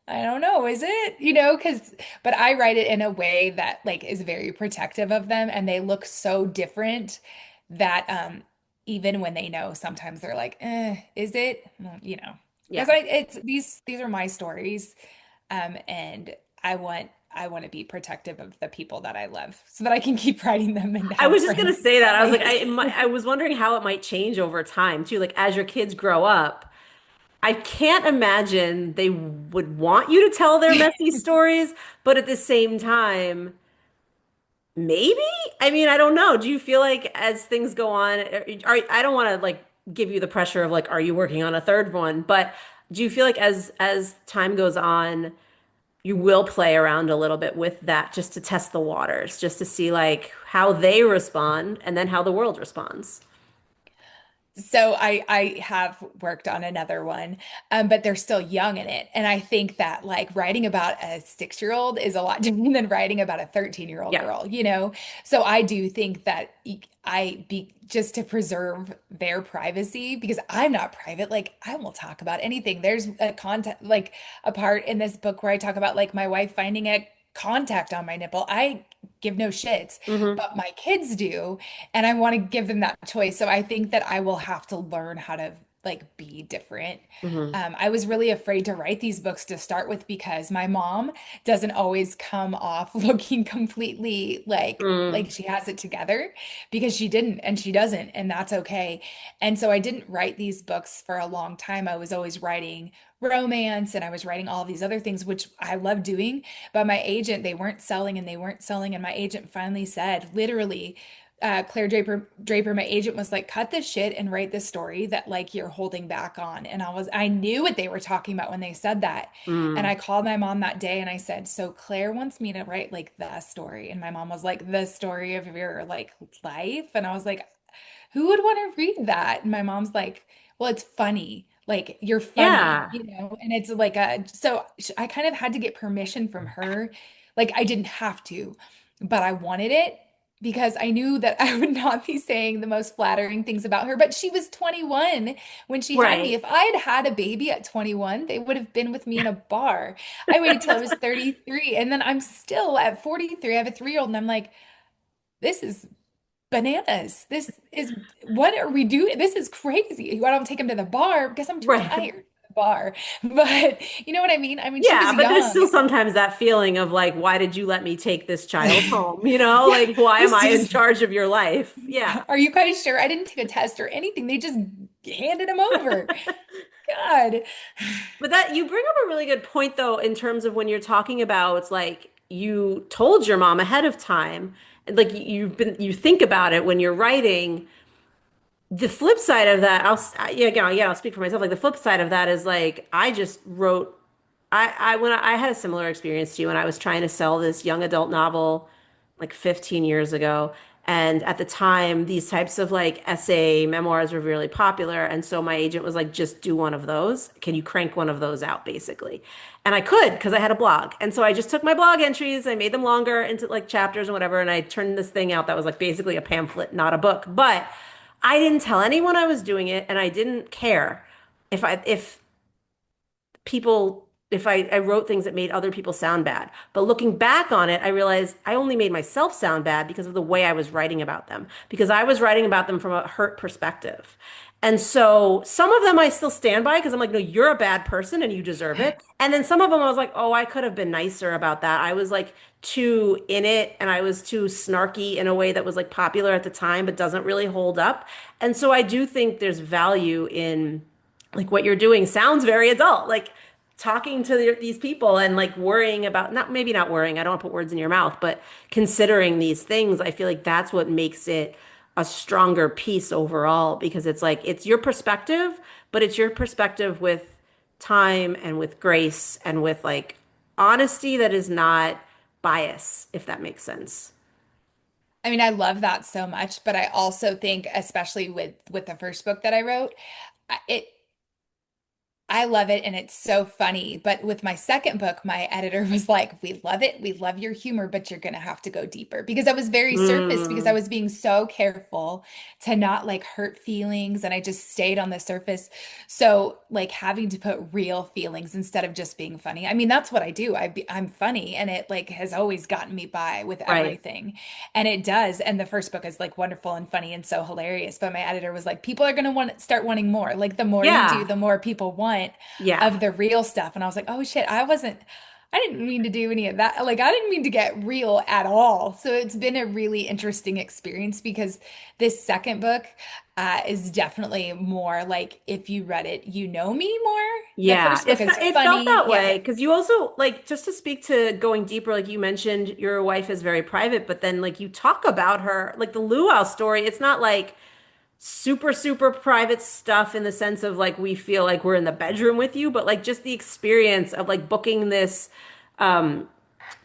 I don't know, is it?" You know, because but I write it in a way that like is very protective of them, and they look so different that even when they know, sometimes they're like, is it?" Well, you know, because Yeah. it's these are my stories, and I want to be protective of the people that I love so that I can keep writing them and I have was just gonna friends and say that. I was like, family. I was wondering how it might change over time too. Like as your kids grow up, I can't imagine they would want you to tell their messy stories, but at the same time, maybe? I mean, I don't know. Do you feel like as things go on, I don't want to like give you the pressure of like, are you working on a third one? But do you feel like as time goes on, you will play around a little bit with that just to test the waters, just to see like how they respond and then how the world responds? So I have worked on another one, but they're still young in it. And I think that like writing about a 6-year-old is a lot different than writing about a 13-year-old Yeah. girl, you know? So I do think that I be just to preserve their privacy because I'm not private. Like I will talk about anything. There's a content like a part in this book where I talk about like my wife finding a contact on my nipple. I give no shits, Hmm. but my kids do and I want to give them that choice. So I think that I will have to learn how to like be different. Hmm. I was really afraid to write these books to start with because my mom doesn't always come off looking completely like Mm. she has it together because she didn't and she doesn't and that's okay. And so I didn't write these books for a long time. I was always writing romance and I was writing all these other things which I love doing, but my agent they weren't selling and they weren't selling and my agent finally said literally Claire Draper, my agent was like, cut this shit and write this story that like you're holding back on. And I knew what they were talking about when they said that. And I Mm. called my mom that day and I said, so Claire wants me to write like the story. And my mom was like, the story of your like life. And I was like, who would want to read that? And my mom's like, well, it's funny. Like you're funny, Yeah. you know, and it's like a, so I kind of had to get permission from her. Like I didn't have to, but I wanted it because I knew that I would not be saying the most flattering things about her. But she was 21 when she had me. Right. If I had had a baby at 21, they would have been with me in a bar. I waited till I was 33 and then I'm still at 43. I have a 3-year-old and I'm like, this is bananas. This is what are we doing? This is crazy. I don't take him to the bar because I'm too Right. tired for the bar. But you know what I mean? I mean, she Yeah, was but there's young. still sometimes that feeling of like, why did you let me take this child home? You know, Yeah, like, why am this I in is. charge of your life? Yeah. Are you guys sure? I didn't take a test or anything. They just handed him over. God. But that you bring up a really good point though, in terms of when you're talking about it's like you told your mom ahead of time, and like you think about it when you're writing. The flip side of that, yeah, I'll speak for myself. Like the flip side of that is like I just wrote when I had a similar experience to you when I was trying to sell this young adult novel like 15 years ago. And at the time, these types of like essay memoirs were really popular. And so my agent was like, just do one of those. Can you crank one of those out, basically? And I could because I had a blog. And so I just took my blog entries, I made them longer into like chapters and whatever. And I turned this thing out that was like basically a pamphlet, not a book. But I didn't tell anyone I was doing it, and I didn't care if people if I wrote things that made other people sound bad. But looking back on it, I realized I only made myself sound bad because of the way I was writing about them, because I was writing about them from a hurt perspective. And so some of them I still stand by because I'm like, no, you're a bad person and you deserve it. And then some of them I was like, oh, I could have been nicer about that. I was like too in it and I was too snarky in a way that was like popular at the time, but doesn't really hold up. And so I do think there's value in like what you're doing sounds very adult. Like talking to these people and like worrying about not maybe not worrying, I don't want to put words in your mouth, but considering these things, I feel like that's what makes it a stronger piece overall because it's like it's your perspective, but it's your perspective with time and with grace and with like honesty that is not bias, if that makes sense. I mean, I love that so much, but I also think, especially with the first book that I wrote, it I love it and it's so funny. But with my second book, my editor was like, we love it. We love your humor, but you're going to have to go deeper because I was very surface because I Mm, was being so careful to not like hurt feelings and I just stayed on the surface. So, like having to put real feelings instead of just being funny. I mean, that's what I do. I'm funny and it like has always gotten me by with right. everything. And it does. And the first book is like wonderful and funny and so hilarious. But my editor was like, people are going to want start wanting more. Like the more you do, Yeah. the more people want Yeah. of the real stuff. And I was like, oh shit, I didn't mean to do any of that. Like, I didn't mean to get real at all. So it's been a really interesting experience because this second book is definitely more like if you read it, you know me more. The Yeah, first book is it felt funny. that Yeah. way because you also like just to speak to going deeper, like you mentioned, your wife is very private, but then like you talk about her, like the luau story. It's not like super private stuff in the sense of like we feel like we're in the bedroom with you, but like just the experience of like booking this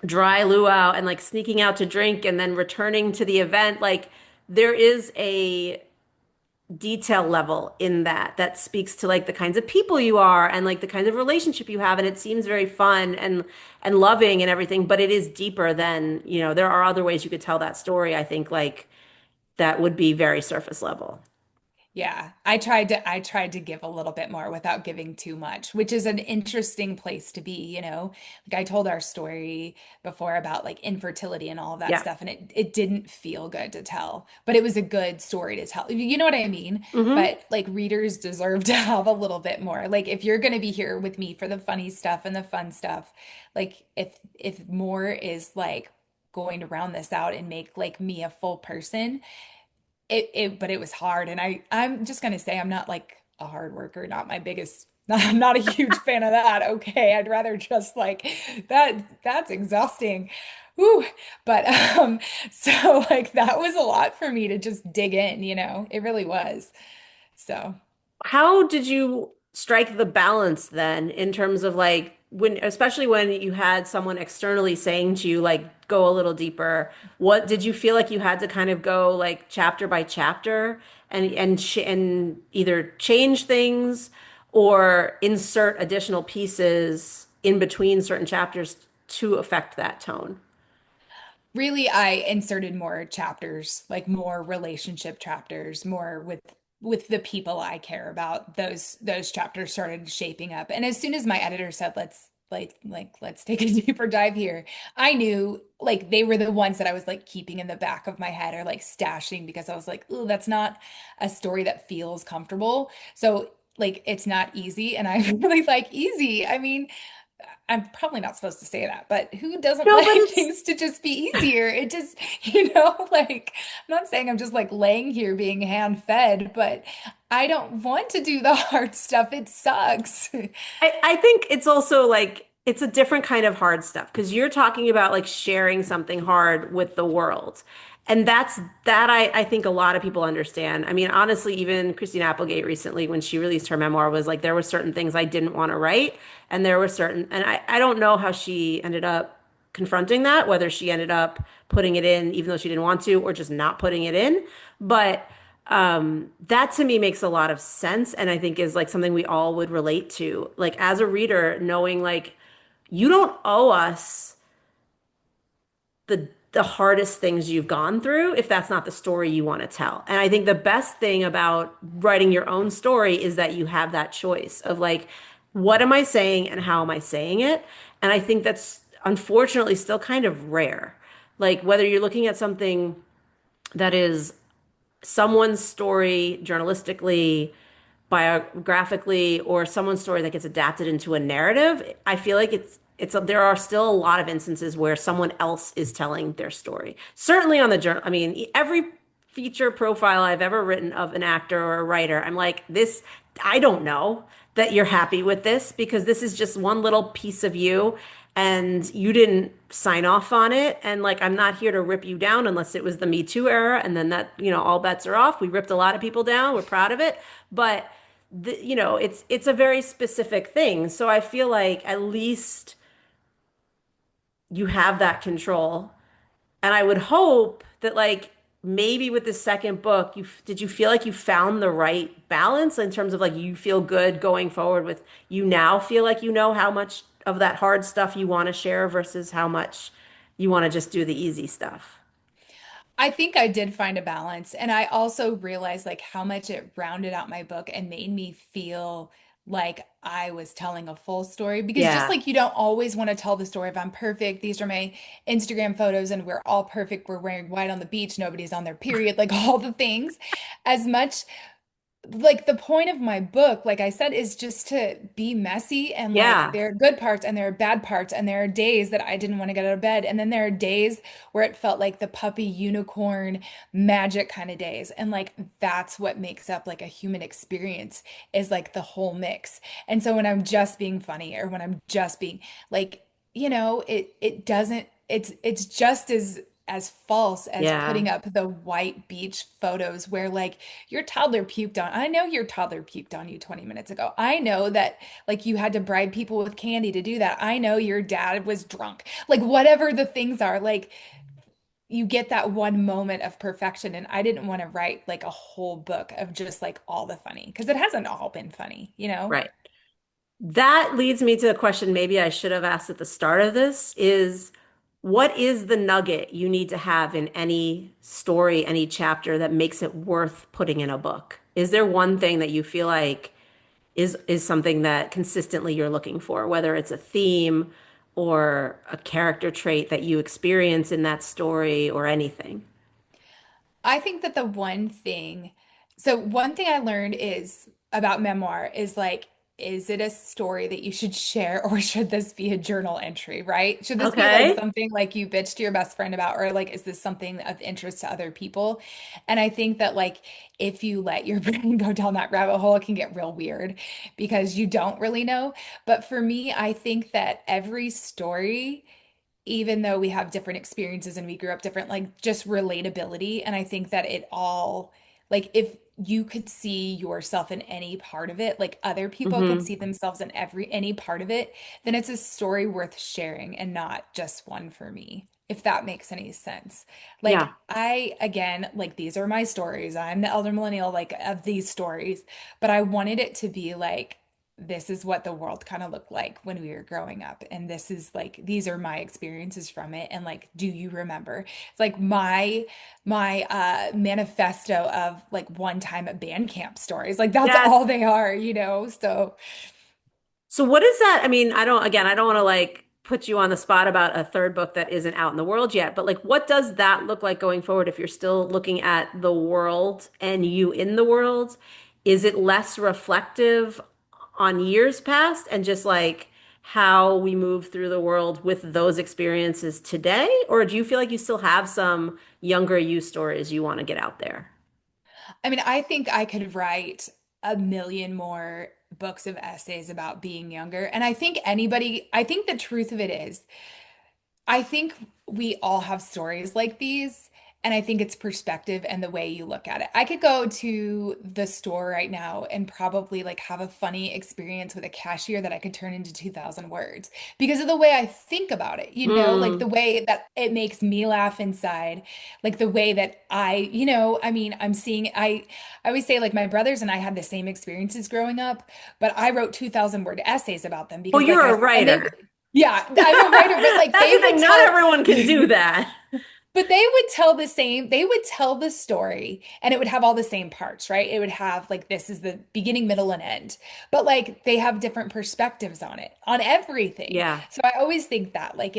dry luau and like sneaking out to drink and then returning to the event. Like there is a detail level in that speaks to like the kinds of people you are and like the kinds of relationship you have, and it seems very fun and loving and everything, but it is deeper than, there are other ways you could tell that story, I think, like that would be very surface level. Yeah, I tried to give a little bit more without giving too much, which is an interesting place to be, you know. Like I told our story before about like infertility and all of that Yeah. stuff, and it didn't feel good to tell, but it was a good story to tell. You know what I mean? Hmm. But like readers deserve to have a little bit more. Like if you're going to be here with me for the funny stuff and the fun stuff, like if more is like going to round this out and make like me a full person, but it was hard. And I'm just gonna say I'm not like a hard worker, not my biggest I'm not a huge fan of that. Okay. I'd rather just like that's exhausting. Whew. But so like that was a lot for me to just dig in, you know. It really was. So How did you strike the balance then in terms of like when, especially when you had someone externally saying to you, like, go a little deeper? What did you feel like you had to kind of go like chapter by chapter and either change things or insert additional pieces in between certain chapters to affect that tone? really, I inserted more chapters, like more relationship chapters, more with the people I care about. Those chapters started shaping up. And as soon as my editor said, let's take a deeper dive here, I knew like they were the ones that I was like keeping in the back of my head or like stashing because I was like, oh, that's not a story that feels comfortable. So like it's not easy. And I really like easy. I mean, I'm probably not supposed to say that, but who doesn't No, but like it's things to just be easier? It just, like I'm not saying I'm just like laying here being hand fed, but I don't want to do the hard stuff. It sucks. I think it's also like it's a different kind of hard stuff because you're talking about like sharing something hard with the world. And I think a lot of people understand. I mean, honestly, even Christine Applegate recently, when she released her memoir, was like there were certain things I didn't want to write, and there were certain, and I don't know how she ended up confronting that, whether she ended up putting it in even though she didn't want to, or just not putting it in. But that to me makes a lot of sense, and I think is like something we all would relate to. Like as a reader, knowing like you don't owe us the hardest things you've gone through if that's not the story you want to tell. And I think the best thing about writing your own story is that you have that choice of like, what am I saying and how am I saying it? And I think that's unfortunately still kind of rare. Like whether you're looking at something that is someone's story journalistically, biographically, or someone's story that gets adapted into a narrative, I feel like there are still a lot of instances where someone else is telling their story. Certainly on the journal, I mean, every feature profile I've ever written of an actor or a writer, I'm like, this, I don't know that you're happy with this because this is just one little piece of you and you didn't sign off on it. And like, I'm not here to rip you down unless it was the Me Too era. And then that, all bets are off. We ripped a lot of people down. We're proud of it. But it's a very specific thing. So I feel like at least you have that control. And I would hope that like maybe with the second book, did you feel like you found the right balance in terms of like you feel good going forward with you now feel like you know how much of that hard stuff you want to share versus how much you want to just do the easy stuff? I think I did find a balance. And I also realized like how much it rounded out my book and made me feel like I was telling a full story. Because just Yeah. like you don't always want to tell the story of I'm perfect, these are my Instagram photos and we're all perfect, we're wearing white on the beach, nobody's on their period, like all the things. As much like the point of my book, like I said, is just to be messy and like Yeah. there are good parts and there are bad parts and there are days that I didn't want to get out of bed and then there are days where it felt like the puppy unicorn magic kind of days and like that's what makes up like a human experience is like the whole mix. And so when I'm just being funny or when I'm just being like it doesn't it's just as false as Yeah. putting up the white beach photos where like your toddler puked on. I know your toddler puked on you 20 minutes ago. I know that like you had to bribe people with candy to do that. I know your dad was drunk. Like whatever the things are, like you get that one moment of perfection. And I didn't want to write like a whole book of just like all the funny because it hasn't all been funny, you know? Right. That leads me to a question maybe I should have asked at the start of this is what is the nugget you need to have in any story, any chapter that makes it worth putting in a book? Is there one thing that you feel like is something that consistently you're looking for, whether it's a theme or a character trait that you experience in that story or anything? I think that one thing I learned is about memoir is like, is it a story that you should share or should this be a journal entry, right? Should this be like Okay. something like you bitch to your best friend about, or like, is this something of interest to other people? And I think that like, if you let your brain go down that rabbit hole, it can get real weird because you don't really know. But for me, I think that every story even though we have different experiences and we grew up different, like just relatability. And I think that it all, like, if you could see yourself in any part of it, like other people could Hmm. see themselves in any part of it, then it's a story worth sharing and not just one for me, if that makes any sense. Like, Yeah. again, like, these are my stories. I'm the elder millennial, like, of these stories, but I wanted it to be like, this is what the world kind of looked like when we were growing up. And this is like, these are my experiences from it. And like, do you remember? It's like my manifesto of like one time at band camp stories. Like that's Yes. all they are, you know? So So what is that? I mean, I don't want to like put you on the spot about a third book that isn't out in the world yet, but like what does that look like going forward if you're still looking at the world and you in the world? Is it less reflective on years past and just like how we move through the world with those experiences today? Or do you feel like you still have some younger you stories you want to get out there? I mean, I think I could write a million more books of essays about being younger. And I think the truth of it is I think we all have stories like these, and I think it's perspective and the way you look at it. I could go to the store right now and probably like have a funny experience with a cashier that I could turn into 2,000 words because of the way I think about it, you know, like Mm. the way that it makes me laugh inside, like the way that I mean, I always say like my brothers and I had the same experiences growing up, but I wrote 2,000 word essays about them Well, because like you're I a and they writer. yeah, I'm a writer, but like That's they the would thing. Not tell, everyone can do that. but they would tell the story and it would have all the same parts, right? It would have like this is the beginning, middle, and end. But like they have different perspectives on it, on everything. Yeah. So I always think that like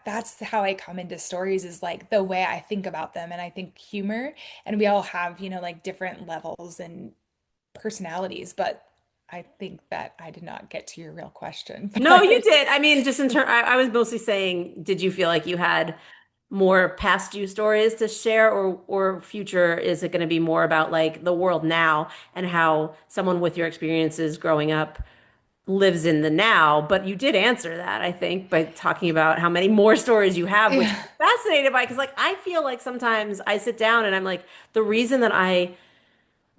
that's how I come into stories is like the way I think about them. And I think humor, and we all have, you know, like different levels and personalities, but I think that I did not get to your real question, No, you but did. I mean, just in turn, I was mostly saying, did you feel like you had more past you stories to share, or future? Is it going to be more about like the world now and how someone with your experiences growing up lives in the now? But you did answer that, I think, by talking about how many more stories you have, which yeah. I'm fascinated by. Because like I feel like sometimes I sit down and I'm like, the reason that I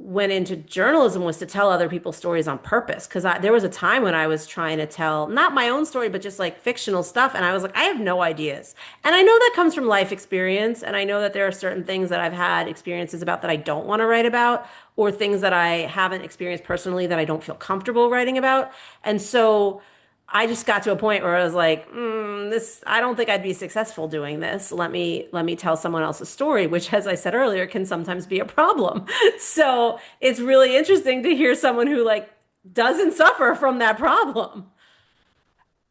went into journalism was to tell other people's stories on purpose because there was a time when I was trying to tell not my own story but just like fictional stuff and I was like I have no ideas. And I know that comes from life experience and I know that there are certain things that I've had experiences about that I don't want to write about or things that I haven't experienced personally that I don't feel comfortable writing about. And so I just got to a point where I was like, this, I don't think I'd be successful doing this. Let me tell someone else's story, which, as I said earlier, can sometimes be a problem. So it's really interesting to hear someone who like doesn't suffer from that problem.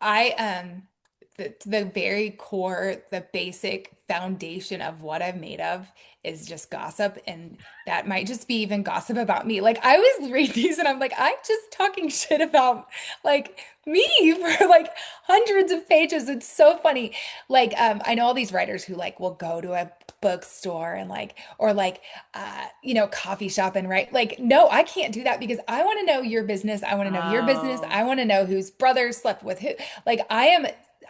I the very core, the basic foundation of what I'm made of is just gossip, and that might just be even gossip about me. Like I always read these and I'm like, I'm just talking shit about like me for like hundreds of pages. It's so funny. Like I know all these writers who like will go to a bookstore and like or like you know, coffee shop and write. Like, no, I can't do that because I want to know your business. I want to know your business. Oh. I want to know whose brother slept with who. Like I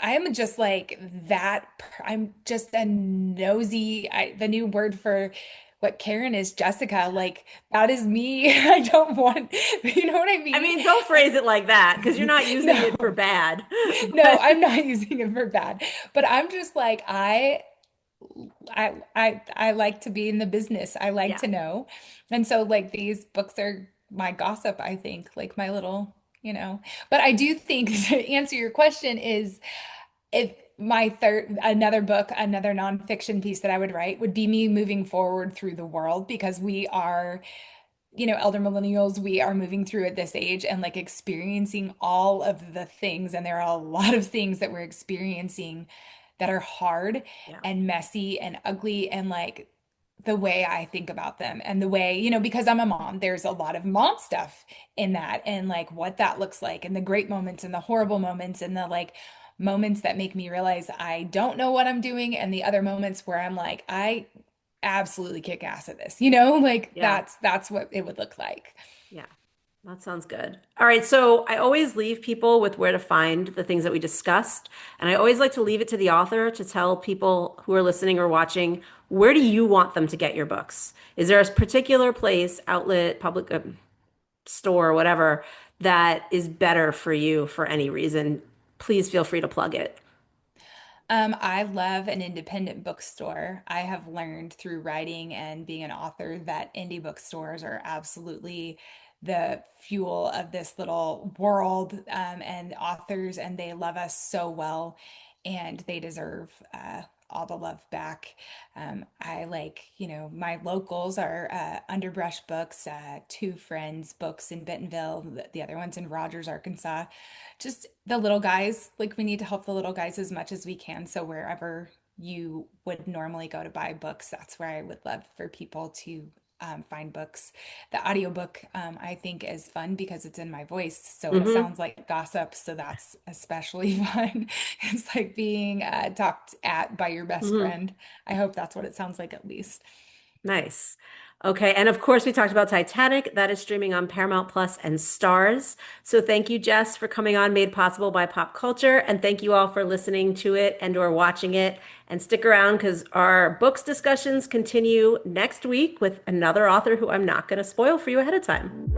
am just like that. I'm just a nosy. The new word for what Karen is Jessica. Like that is me. I don't want, you know what I I mean? mean, don't phrase it like that because you're not using it for No, bad. no, But I'm not using it for bad. But I'm just like, I like to be in the business. I like Yeah. to know. And so like these books are my gossip, I think, like my little, you know. But I do think to answer your question is if my third another book, another nonfiction piece that I would write would be me moving forward through the world because we are, elder millennials, we are moving through at this age and like experiencing all of the things. And there are a lot of things that we're experiencing that are hard Yeah. and messy and ugly. And like the way I think about them and the way, because I'm a mom, there's a lot of mom stuff in that and like what that looks like and the great moments and the horrible moments and the like moments that make me realize I don't know what I'm doing and the other moments where I'm like, I absolutely kick ass at this, like Yeah. that's what it would look like. Yeah. That sounds good. All right, so I always leave people with where to find the things that we discussed, and I always like to leave it to the author to tell people who are listening or watching, where do you want them to get your books? Is there a particular place, outlet, public store, whatever, that is better for you for any reason? Please feel free to plug it. I love an independent bookstore. I have learned through writing and being an author that indie bookstores are absolutely the fuel of this little world, and authors, and they love us so well, and they deserve all the love back. I like, my locals are Underbrush Books, Two Friends Books in Bentonville, the other one's in Rogers, Arkansas. Just the little guys, like we need to help the little guys as much as we can. So wherever you would normally go to buy books, that's where I would love for people to find books. The audiobook, I think is fun because it's in my voice. So it Hmm. sounds like gossip. So that's especially fun. It's like being talked at by your best Hmm. friend. I hope that's what it sounds like at least. Nice. Okay, and of course we talked about Titanic. That is streaming on Paramount Plus and Stars. So thank you, Jess, for coming on Made Possible by Pop Culture, and thank you all for listening to it and or watching it. And stick around because our books discussions continue next week with another author who I'm not going to spoil for you ahead of time.